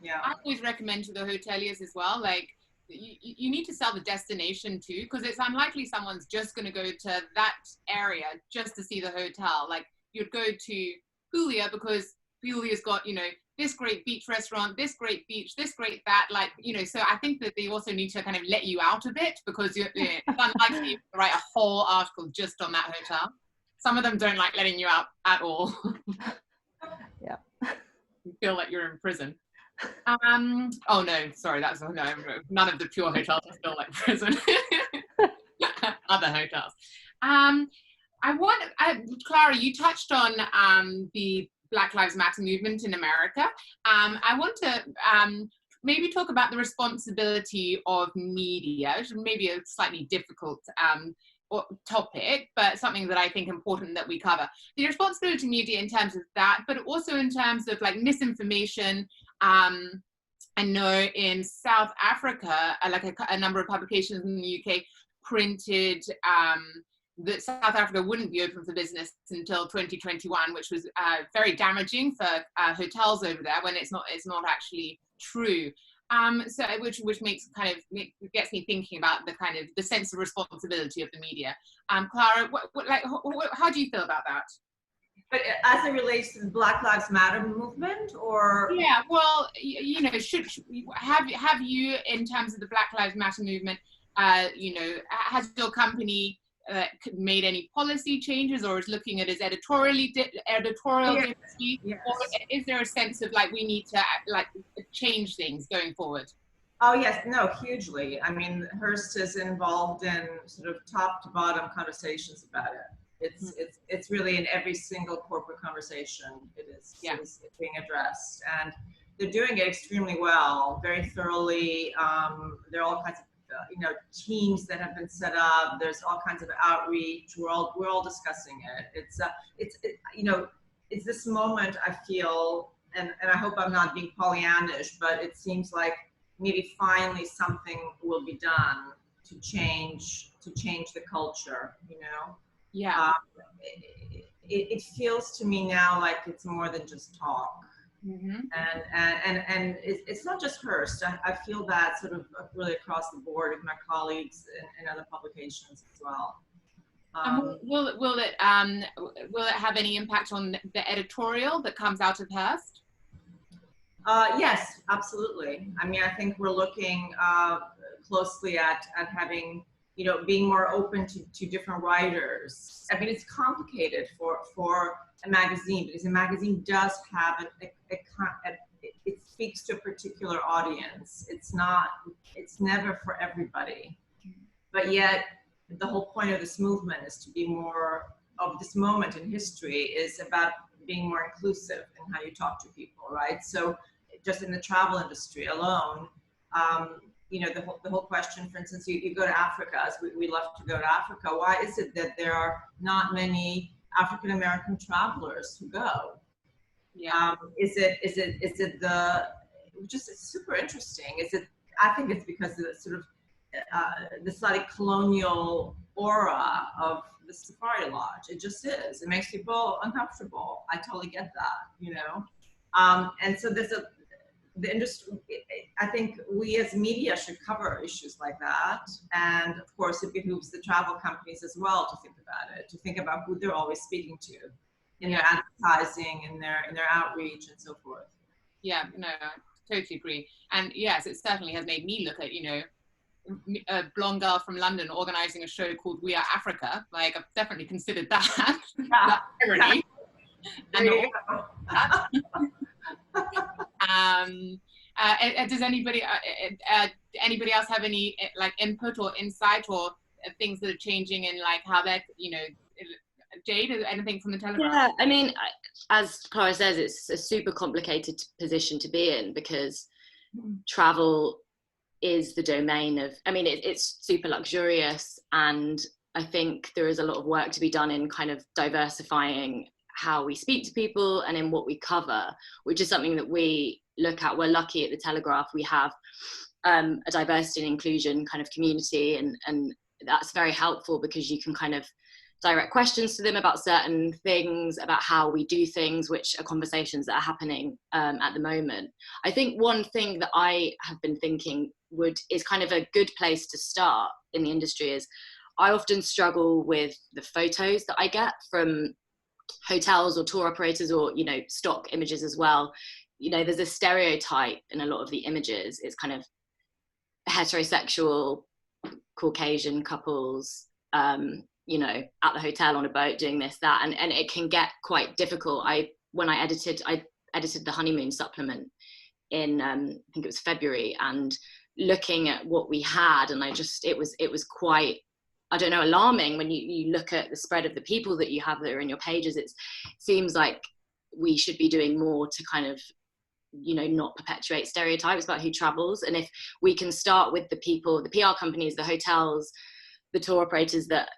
[SPEAKER 4] Yeah.
[SPEAKER 1] I always recommend to the hoteliers as well, like, you need to sell the destination too, because it's unlikely someone's just going to go to that area just to see the hotel. Like, you'd go to Julia because Julia's got, you know, this great beach restaurant, this great beach, this great that, like, you know, so I think that they also need to kind of let you out a bit, because it's unlikely you to write a whole article just on that hotel. Some of them don't like letting you out at all.
[SPEAKER 5] Yeah.
[SPEAKER 1] You feel like you're in prison. Oh no, sorry, that's no, none of the pure hotels feel like prison. Other hotels. Clara, you touched on the Black Lives Matter movement in America. I want to maybe talk about the responsibility of media, which is maybe a slightly difficult topic, but something that I think important that we cover. The responsibility of media in terms of that, but also in terms of like misinformation. I know in South Africa, like a number of publications in the UK printed that South Africa wouldn't be open for business until 2021, which was very damaging for hotels over there, when it's not actually true. So which makes gets me thinking about the sense of responsibility of the media. Clara, how do you feel about that?
[SPEAKER 4] But as it relates to the Black Lives Matter movement, or?
[SPEAKER 1] Yeah, well, you know, have you, in terms of the Black Lives Matter movement, you know, has your company made any policy changes, or is looking at its editorial diversity?
[SPEAKER 4] Yes.
[SPEAKER 1] Or is there a sense of like we need to like change things going forward?
[SPEAKER 4] Oh yes, no, hugely. I mean, Hearst is involved in sort of top to bottom conversations about it. It's really in every single corporate conversation it's being addressed, and they're doing it extremely well, very thoroughly. There are all kinds of you know, teams that have been set up. There's all kinds of outreach. We're all discussing it. It's you know, it's this moment I feel, and I hope I'm not being Pollyannish, but it seems like maybe finally something will be done to change the culture, you know?
[SPEAKER 1] Yeah.
[SPEAKER 4] It feels to me now like it's more than just talk.
[SPEAKER 1] Mm-hmm.
[SPEAKER 4] And it's not just Hearst. I feel that sort of really across the board with my colleagues in other publications as well.
[SPEAKER 1] Will it have any impact on the editorial that comes out of Hearst?
[SPEAKER 4] Yes, absolutely. I mean, I think we're looking closely at having, you know, being more open to different writers. I mean, it's complicated for a magazine, because a magazine does have it speaks to a particular audience. It's never for everybody. But yet, the whole point of this movement is to be more of this moment in history is about being more inclusive in how you talk to people, right? So just in the travel industry alone, you know, the whole question, for instance, you go to Africa, as we love to go to Africa. Why is it that there are not many African-American travelers who go?
[SPEAKER 1] Yeah.
[SPEAKER 4] Is it the, just it's super interesting. I think it's because of the sort of the slightly colonial aura of the Safari Lodge. It just is. It makes people uncomfortable. I totally get that, you know? And so the industry, I think we as media should cover issues like that. And of course, it behooves the travel companies as well to think about it, to think about who they're always speaking to in their advertising, in their outreach, and so forth.
[SPEAKER 1] Yeah, no, I totally agree. And yes, it certainly has made me look at, you know, a blonde girl from London organizing a show called We Are Africa. Like, I've definitely considered that. That irony. Does anybody else have any like input or insight or things that are changing in like how that, you know, Jade, anything from the Telegraph?
[SPEAKER 2] Yeah, I mean, as Clara says, it's a super complicated position to be in, because travel is the domain of, I mean, it's super luxurious, and I think there is a lot of work to be done in kind of diversifying how we speak to people and in what we cover, which is something that we look at. We're lucky at the Telegraph, we have a diversity and inclusion kind of community, and that's very helpful because you can kind of direct questions to them about certain things, about how we do things, which are conversations that are happening at the moment. I think one thing that I have been thinking is kind of a good place to start in the industry is, I often struggle with the photos that I get from hotels or tour operators, or, you know, stock images as well. You know, there's a stereotype in a lot of the images. It's kind of heterosexual Caucasian couples, you know, at the hotel on a boat doing this, that, and it can get quite difficult. When I edited the honeymoon supplement in I think it was February, and looking at what we had, and it was quite, I don't know, alarming when you look at the spread of the people that you have that are in your pages. It seems like we should be doing more to kind of, you know, not perpetuate stereotypes about who travels. And if we can start with the people, the PR companies, the hotels, the tour operators that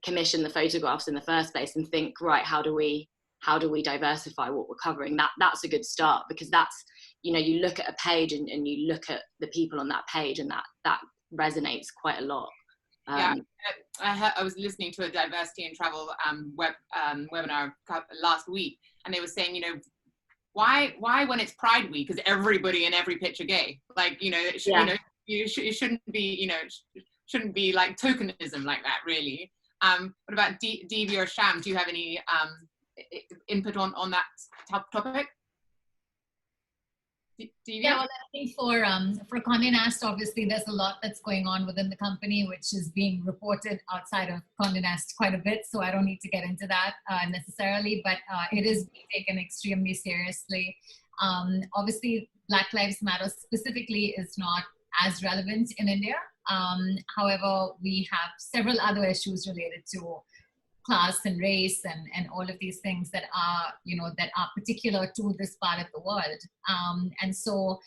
[SPEAKER 2] commission the photographs in the first place, and think, right, how do we diversify what we're covering, that's a good start. Because that's, you know, you look at a page and you look at the people on that page, and that resonates quite a lot.
[SPEAKER 1] Yeah, I was listening to a diversity in travel webinar last week, and they were saying, you know, why when it's Pride Week is everybody in every picture gay? Like, you know, it shouldn't be, you know, shouldn't be like tokenism like that, really. What about Devi or Sham? Do you have any input on that topic?
[SPEAKER 3] Yeah, well, I think for Condé Nast, obviously there's a lot that's going on within the company, which is being reported outside of Condé Nast quite a bit. So I don't need to get into that necessarily, but it is being taken extremely seriously. Obviously, Black Lives Matter specifically is not as relevant in India. However, we have several other issues related to class and race and all of these things that are, you know, that are particular to this part of the world. And so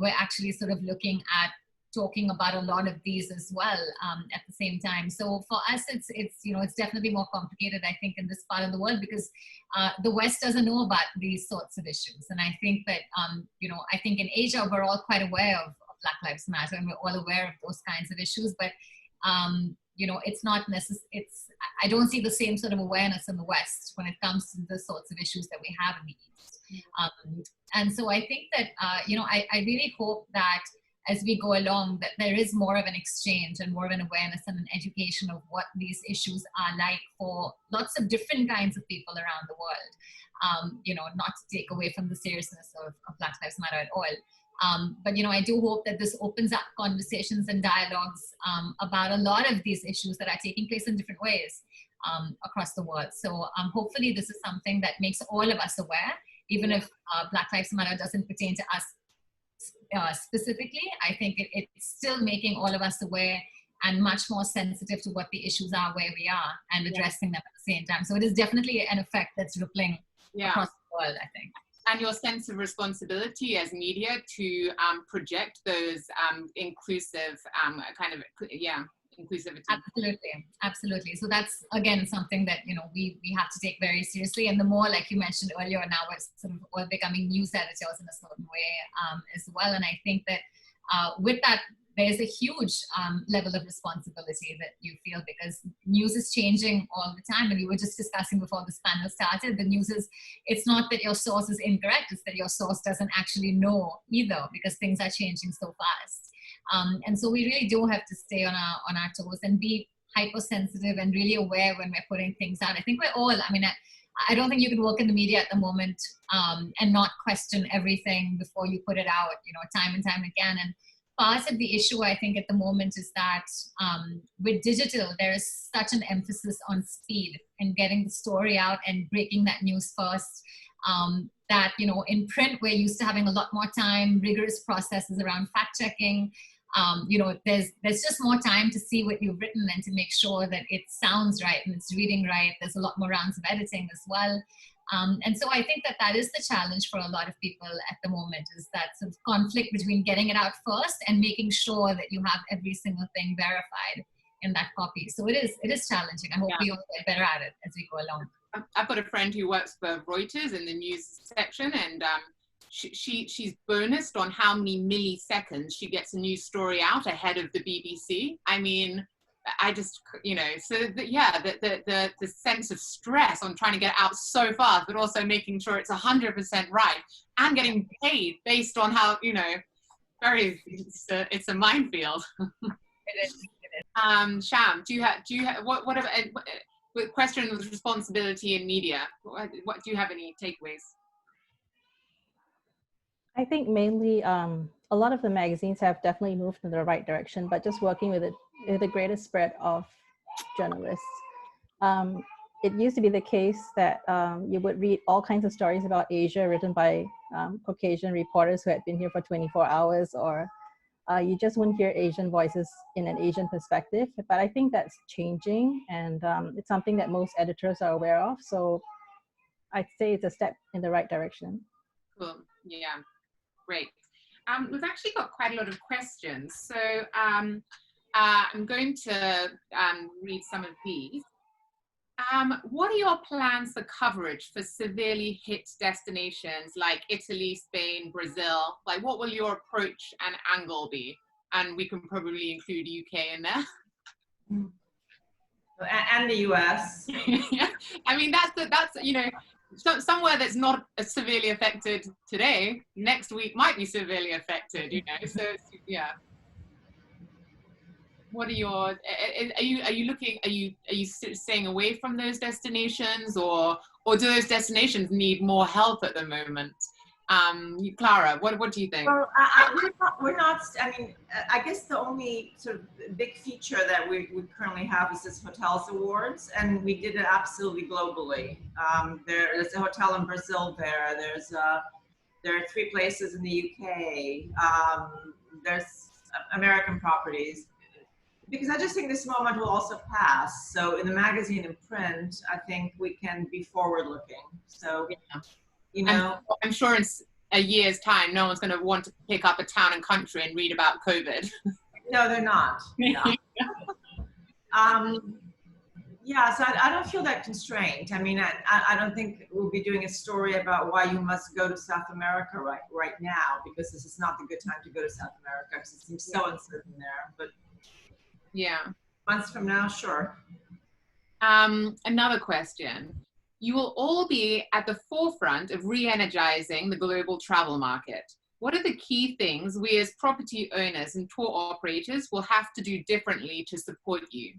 [SPEAKER 3] we're actually sort of looking at talking about a lot of these as well at the same time. So for us, it's you know, it's definitely more complicated, I think, in this part of the world, because the West doesn't know about these sorts of issues. And I think that, you know, I think in Asia, we're all quite aware of Black Lives Matter, and we're all aware of those kinds of issues, but you know, it's not necessary. I don't see the same sort of awareness in the West when it comes to the sorts of issues that we have in the East. And so I think that, you know, I really hope that as we go along, that there is more of an exchange and more of an awareness and an education of what these issues are like for lots of different kinds of people around the world. You know, not to take away from the seriousness of Black Lives Matter at all. But, you know, I do hope that this opens up conversations and dialogues about a lot of these issues that are taking place in different ways across the world. So hopefully this is something that makes all of us aware, even if Black Lives Matter doesn't pertain to us specifically. I think it's still making all of us aware and much more sensitive to what the issues are where we are, and addressing them at the same time. So it is definitely an effect that's rippling across the world, I think.
[SPEAKER 1] And your sense of responsibility as media to project those inclusive inclusivity.
[SPEAKER 3] Absolutely. So that's, again, something that, you know, we have to take very seriously. And the more, like you mentioned earlier, now we're sort of all becoming news editors in a certain way as well. And I think that with that, there's a huge level of responsibility that you feel, because news is changing all the time. And we were just discussing before this panel started, the news is, it's not that your source is incorrect, it's that your source doesn't actually know either, because things are changing so fast. And so we really do have to stay on our toes and be hypersensitive and really aware when we're putting things out. I think we're all, I mean, I don't think you can work in the media at the moment and not question everything before you put it out, you know, time and time again. And part of the issue, I think, at the moment is that with digital, there is such an emphasis on speed and getting the story out and breaking that news first, that, you know, in print, we're used to having a lot more time, rigorous processes around fact-checking. You know, there's just more time to see what you've written and to make sure that it sounds right and it's reading right. There's a lot more rounds of editing as well. And so I think that is the challenge for a lot of people at the moment, is that sort of conflict between getting it out first and making sure that you have every single thing verified in that copy. So it is challenging. I hope we all get better at it as we go along.
[SPEAKER 1] I've got a friend who works for Reuters in the news section, and she's bonused on how many milliseconds she gets a news story out ahead of the BBC. I mean, I just, so the sense of stress on trying to get it out so fast, but also making sure it's 100% right and getting paid based on how, it's a minefield.
[SPEAKER 3] It is.
[SPEAKER 1] Sham, do you have with question of responsibility in media, what do you have any takeaways?
[SPEAKER 5] I think mainly a lot of the magazines have definitely moved in the right direction, but just working with the greatest spread of journalists. It used to be the case that you would read all kinds of stories about Asia written by Caucasian reporters who had been here for 24 hours, or you just wouldn't hear Asian voices in an Asian perspective. But I think that's changing, and it's something that most editors are aware of. So I'd say it's a step in the right direction.
[SPEAKER 1] Cool. Yeah, great. We've actually got quite a lot of questions. So I'm going to read some of these. What are your plans for coverage for severely hit destinations like Italy, Spain, Brazil? Like, what will your approach and angle be? And we can probably include UK in there.
[SPEAKER 4] And the US.
[SPEAKER 1] Yeah. I mean, that's somewhere that's not severely affected today, next week might be severely affected, so yeah. What are your, are you staying away from those destinations, or do those destinations need more help at the moment? Clara, what do you think?
[SPEAKER 4] Well, we're not, I mean, I guess the only sort of big feature that we currently have is this Hotels Awards, and we did it absolutely globally. There's a hotel in Brazil there are 3 places in the UK, there's American properties. Because I just think this moment will also pass. So in the magazine and print, I think we can be forward-looking. So,
[SPEAKER 1] I'm sure in a year's time, no one's going to want to pick up a town and country and read about COVID.
[SPEAKER 4] No, they're not. Yeah. So I don't feel that constraint. I mean, I don't think we'll be doing a story about why you must go to South America right now, because this is not the good time to go to South America, because it seems so uncertain there. But
[SPEAKER 1] yeah,
[SPEAKER 4] months from now, sure.
[SPEAKER 1] Another question. You will all be at the forefront of re-energizing the global travel market. What are the key things we as property owners and tour operators will have to do differently to support you?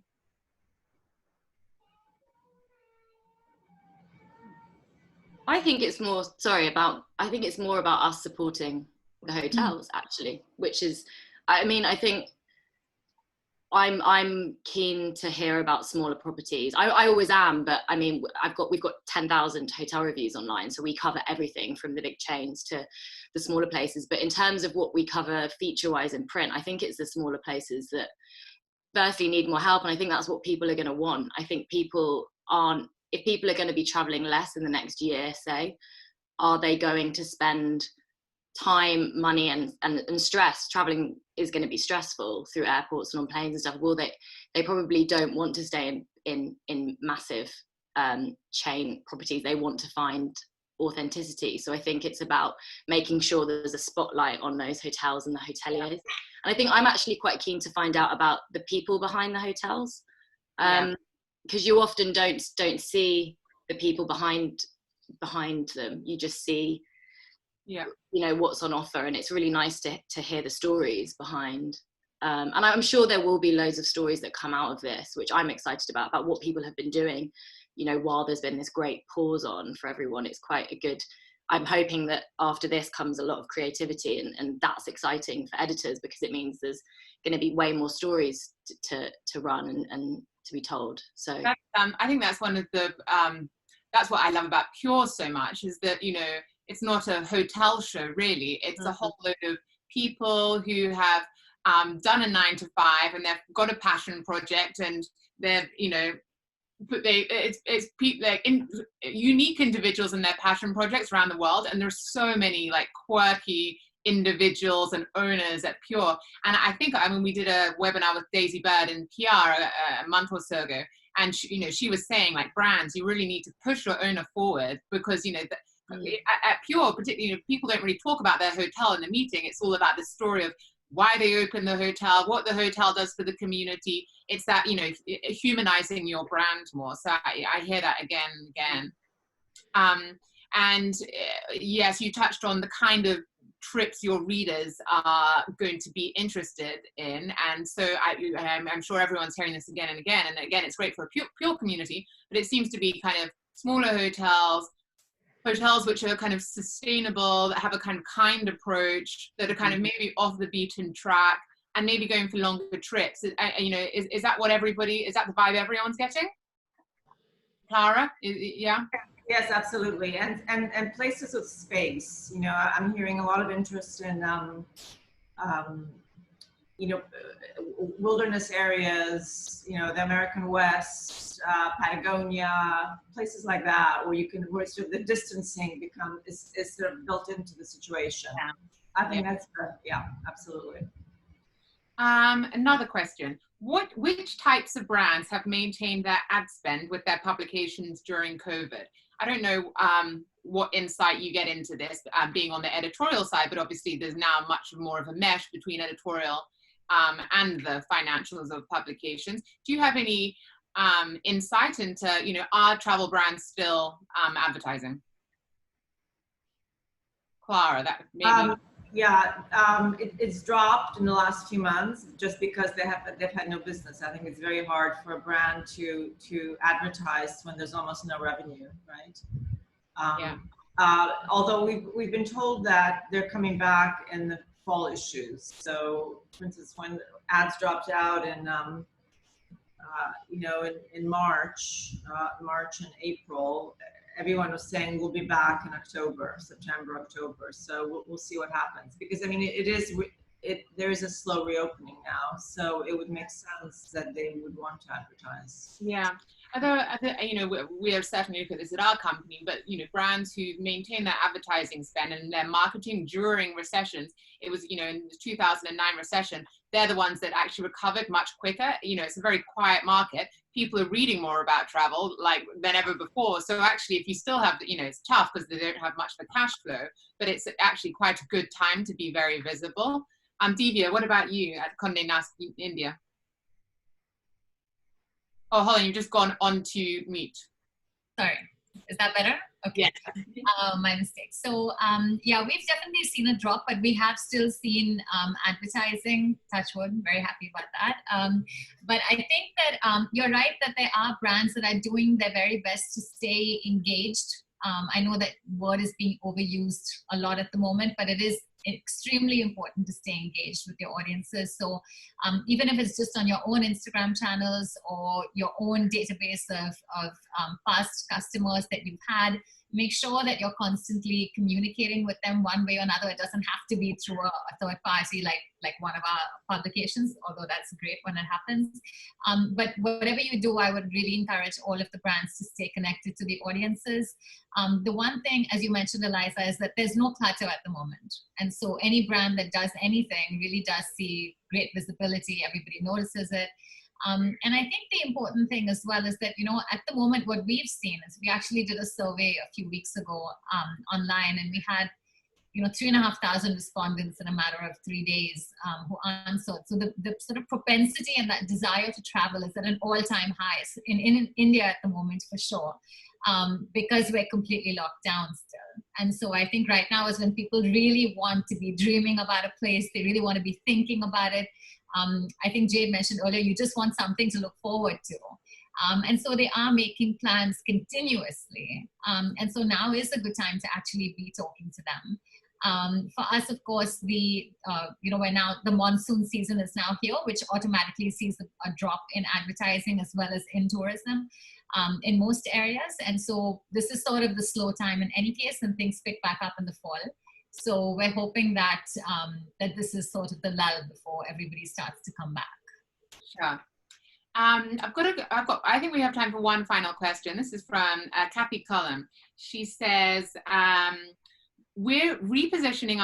[SPEAKER 2] I think it's more about us supporting the hotels, actually, which is, I mean, I think I'm keen to hear about smaller properties. I always am, but I mean, we've got 10,000 hotel reviews online, so we cover everything from the big chains to the smaller places. But in terms of what we cover feature-wise in print, I think it's the smaller places that firstly need more help, and I think that's what people are going to want. I think if people are going to be traveling less in the next year, say, are they going to spend time, money, and stress? Traveling is going to be stressful through airports and on planes and stuff. Well, they probably don't want to stay in massive chain properties. They want to find authenticity. So I think it's about making sure there's a spotlight on those hotels and the hoteliers. And I think I'm actually quite keen to find out about the people behind the hotels, because you often don't see the people behind them. You just see what's on offer, and it's really nice to hear the stories behind, and I'm sure there will be loads of stories that come out of this, which I'm excited about what people have been doing, while there's been this great pause on for everyone. It's quite a good, I'm hoping that after this comes a lot of creativity, and that's exciting for editors, because it means there's going to be way more stories to run and to be told. So
[SPEAKER 1] I think that's one of the that's what I love about Pure so much, is that it's not a hotel show, really. It's a whole load of people who have done a 9 to 5, and they've got a passion project, and they're, it's people, like unique individuals in their passion projects around the world. And there's so many like quirky, individuals and owners at Pure. And I think, I mean, we did a webinar with Daisy Bird in PR a month or so ago, and she was saying, like, brands, you really need to push your owner forward, because at Pure, particularly, people don't really talk about their hotel in the meeting. It's all about the story of why they open the hotel, what the hotel does for the community. It's that, humanizing your brand more. So I hear that again and again. And yes, you touched on the kind of trips your readers are going to be interested in. And so I'm sure everyone's hearing this again and again. And again, it's great for a pure community, but it seems to be kind of smaller hotels which are kind of sustainable, that have a kind approach, that are kind of maybe off the beaten track, and maybe going for longer trips. Is that what is that the vibe everyone's getting? Clara, yeah?
[SPEAKER 4] Yes, absolutely. And places with space. I'm hearing a lot of interest in, wilderness areas, the American West, Patagonia, places like that, where sort of the distancing is sort of built into the situation.
[SPEAKER 1] Yeah.
[SPEAKER 4] I think that's, absolutely.
[SPEAKER 1] Another question. Which types of brands have maintained their ad spend with their publications during COVID? I don't know what insight you get into this, being on the editorial side, but obviously there's now much more of a mesh between editorial and the financials of publications. Do you have any insight into, are travel brands still advertising? Clara, that maybe.
[SPEAKER 4] It's dropped in the last few months just because they've had no business. I think it's very hard for a brand to advertise when there's almost no revenue, right? Although we've been told that they're coming back in the fall issues. So, for instance, when ads dropped out in March and April, everyone was saying we'll be back in September, October. So we'll see what happens, because I mean there is a slow reopening now, so it would make sense that they would want to advertise.
[SPEAKER 1] Yeah, although we are certainly look at this at our company, but brands who maintain their advertising spend and their marketing during recessions, it was in the 2009 recession, they're the ones that actually recovered much quicker. It's a very quiet market. People are reading more about travel than ever before. So actually, if you still have, it's tough because they don't have much of a cash flow, but it's actually quite a good time to be very visible. Divya, what about you at Condé Nast India? Oh, hold on, you've just gone on to mute.
[SPEAKER 3] Sorry, is that better? Okay.
[SPEAKER 1] Yeah.
[SPEAKER 3] My mistake. So we've definitely seen a drop, but we have still seen advertising. Touch wood, very happy about that. But I think that you're right that there are brands that are doing their very best to stay engaged. I know that word is being overused a lot at the moment, but it is extremely important to stay engaged with your audiences. So even if it's just on your own Instagram channels or your own database of past customers that you've had, make sure that you're constantly communicating with them one way or another. It doesn't have to be through a third party like one of our publications, although that's great when it happens. But whatever you do, I would really encourage all of the brands to stay connected to the audiences. The one thing, as you mentioned, Eliza, is that there's no clutter at the moment. And so any brand that does anything really does see great visibility. Everybody notices it. And I think the important thing as well is that, at the moment, what we've seen is we actually did a survey a few weeks ago online, and we had, 3,500 respondents in a matter of 3 days who answered. So the sort of propensity and that desire to travel is at an all-time high in India at the moment, for sure, because we're completely locked down still. And so I think right now is when people really want to be dreaming about a place. They really want to be thinking about it. I think Jade mentioned earlier, you just want something to look forward to. And so they are making plans continuously. And so now is a good time to actually be talking to them. For us, of course, we're now, the monsoon season is now here, which automatically sees a drop in advertising as well as in tourism in most areas. And so this is sort of the slow time in any case, and things pick back up in the fall. So we're hoping that that this is sort of the lull before everybody starts to come back.
[SPEAKER 1] Sure. I think we have time for one final question. This is from Kathy Cullum. She says, we're repositioning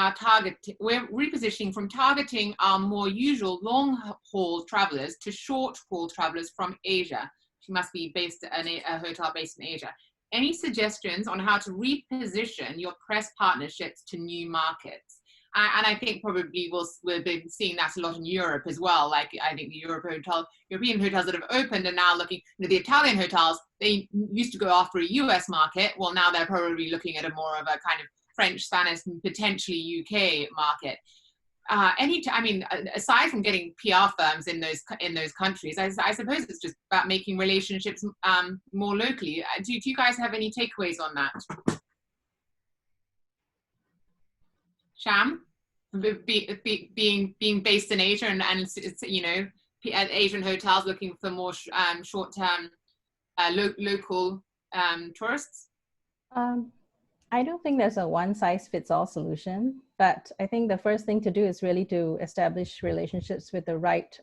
[SPEAKER 1] from targeting our more usual long haul travelers to short haul travelers from Asia. She must be based at a hotel based in Asia. Any suggestions on how to reposition your press partnerships to new markets? And I think probably we've been seeing that a lot in Europe as well. Like I think the European hotels that have opened are now looking, the Italian hotels, they used to go after a US market. Well, now they're probably looking at a more of a kind of French, Spanish, and potentially UK market. Aside from getting PR firms in those countries, I suppose it's just about making relationships more locally. Do you guys have any takeaways on that? Sham, being based in Asia and Asian hotels looking for more short-term local tourists.
[SPEAKER 5] I don't think there's a one-size-fits-all solution, but I think the first thing to do is really to establish relationships with the right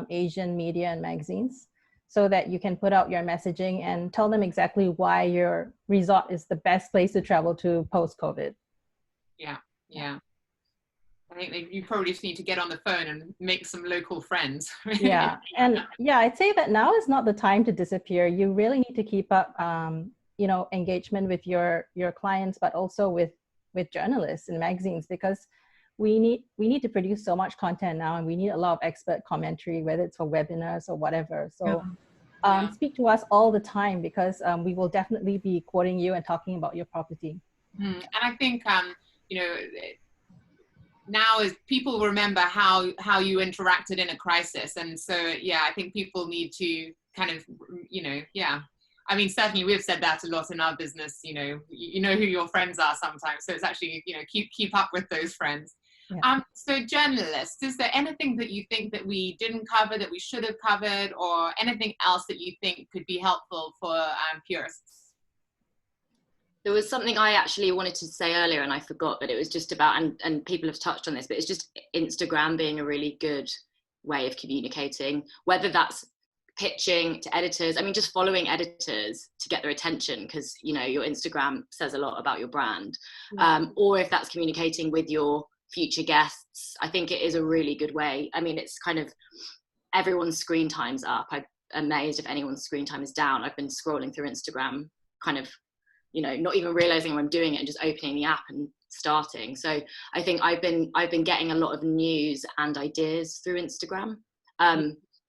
[SPEAKER 5] Asian media and magazines, so that you can put out your messaging and tell them exactly why your resort is the best place to travel to post-COVID.
[SPEAKER 1] Yeah. I think you probably just need to get on the phone and make some local friends.
[SPEAKER 5] Yeah, and yeah, I'd say that now is not the time to disappear. You really need to keep up engagement with your clients, but also with journalists and magazines, because we need to produce so much content now, and we need a lot of expert commentary, whether it's for webinars or whatever. So speak to us all the time, because we will definitely be quoting you and talking about your property.
[SPEAKER 1] And I think now is people remember how you interacted in a crisis, and so I think people need to kind of I mean, certainly we've said that a lot in our business, you know who your friends are sometimes. So it's actually, keep up with those friends. Yeah. So journalists, is there anything that you think that we didn't cover that we should have covered, or anything else that you think could be helpful for purists?
[SPEAKER 2] There was something I actually wanted to say earlier and I forgot, but it was just about, and people have touched on this, but it's just Instagram being a really good way of communicating, whether that's pitching to editors. I mean, just following editors to get their attention, because your Instagram says a lot about your brand. Or if that's communicating with your future guests, I think it is a really good way. I mean, it's kind of everyone's screen time's up. I'm amazed if anyone's screen time is down. I've been scrolling through Instagram, kind of not even realizing I'm doing it and just opening the app and starting. So I think I've been getting a lot of news and ideas through Instagram.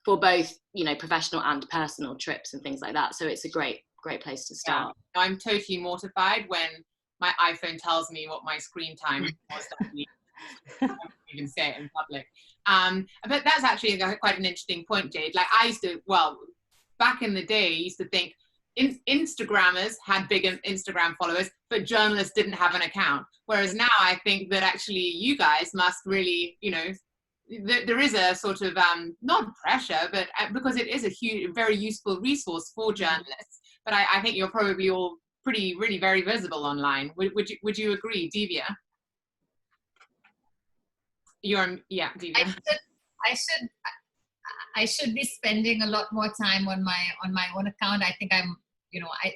[SPEAKER 2] For both, professional and personal trips and things like that. So it's a great place to start.
[SPEAKER 1] Yeah. I'm totally mortified when my iPhone tells me what my screen time was. I don't even say it in public. But that's actually quite an interesting point, Jade. Like back in the day, I used to think Instagrammers had big Instagram followers, but journalists didn't have an account. Whereas now I think that actually you guys must really, there is a sort of not pressure, but because it is a very useful resource for journalists. But I think you're probably all really very visible online. Would you agree, Divya? Divya.
[SPEAKER 3] I should be spending a lot more time on my own account. I think I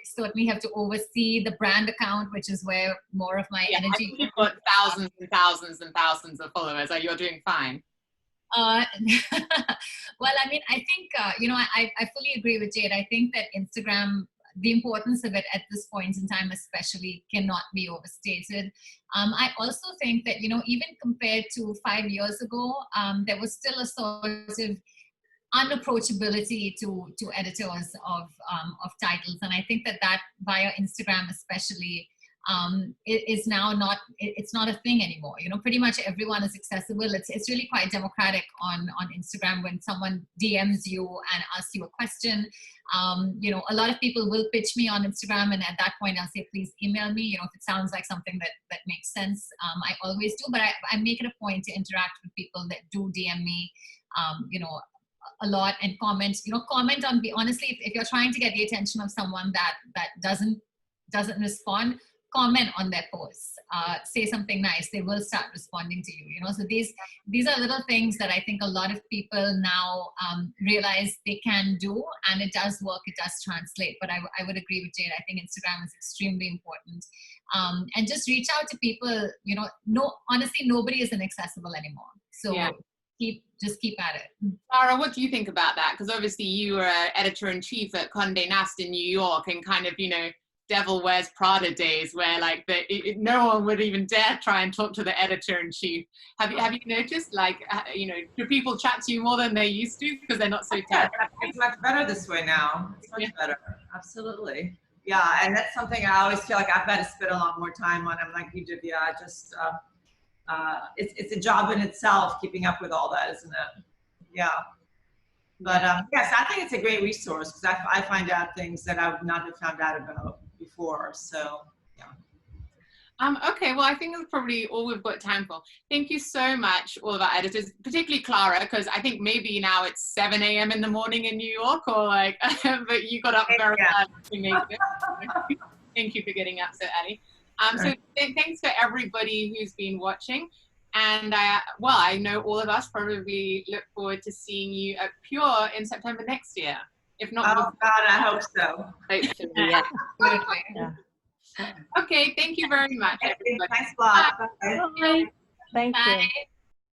[SPEAKER 3] certainly have to oversee the brand account, which is where more of my energy. I think
[SPEAKER 1] you've got thousands and thousands and thousands of followers. So you're doing fine.
[SPEAKER 3] Well, I mean, I think, I fully agree with Jade. I think that Instagram, the importance of it at this point in time especially cannot be overstated. I also think that, even compared to 5 years ago, there was still a sort of unapproachability to editors of titles. And I think that via Instagram especially, it is now it's not a thing anymore. Pretty much everyone is accessible. It's really quite democratic on Instagram. When someone DMs you and asks you a question, a lot of people will pitch me on Instagram, and at that point I'll say, please email me, if it sounds like something that makes sense. I always do, but I make it a point to interact with people that do DM me, a lot, and comment honestly, if you're trying to get the attention of someone that doesn't respond, comment on their posts, say something nice, they will start responding to you, you know. So these are little things that I think a lot of people now realize they can do, and it does work, it does translate. But I would agree with Jade. I think Instagram is extremely important. And just reach out to people, you know. Honestly, nobody is inaccessible anymore. So
[SPEAKER 1] yeah.
[SPEAKER 3] Just keep at it.
[SPEAKER 1] Sarah, what do you think about that? Because obviously you were editor-in-chief at Condé Nast in New York, and kind of, you know, Devil Wears Prada days where like no one would even dare try and talk to the editor-in-chief. Have you noticed, like, you know, do people chat to you more than they used to because they're not so tired?
[SPEAKER 4] It's much better this way now. It's much better. Absolutely. Yeah, and that's something I always feel like I've got to spend a lot more time on. I'm like you did, yeah. Just it's a job in itself, keeping up with all that, isn't it? Yeah. But yes, I think it's a great resource because I find out things that I would not have found out about before. So yeah.
[SPEAKER 1] Okay, well, I think that's probably all we've got time for. Thank you so much, all of our editors, particularly Clara, because I think maybe now it's 7 a.m. in the morning in New York, or like, but you got up very early to make it. Thank you for getting up so early. So thanks for everybody who's been watching. And I know all of us probably look forward to seeing you at Pure in September next year. If not,
[SPEAKER 4] oh God, I hope so.
[SPEAKER 2] Hopefully, yeah.
[SPEAKER 5] Yeah.
[SPEAKER 1] Okay, thank you very much, everybody.
[SPEAKER 4] Thanks a lot. Bye.
[SPEAKER 5] Thank you.
[SPEAKER 3] Bye.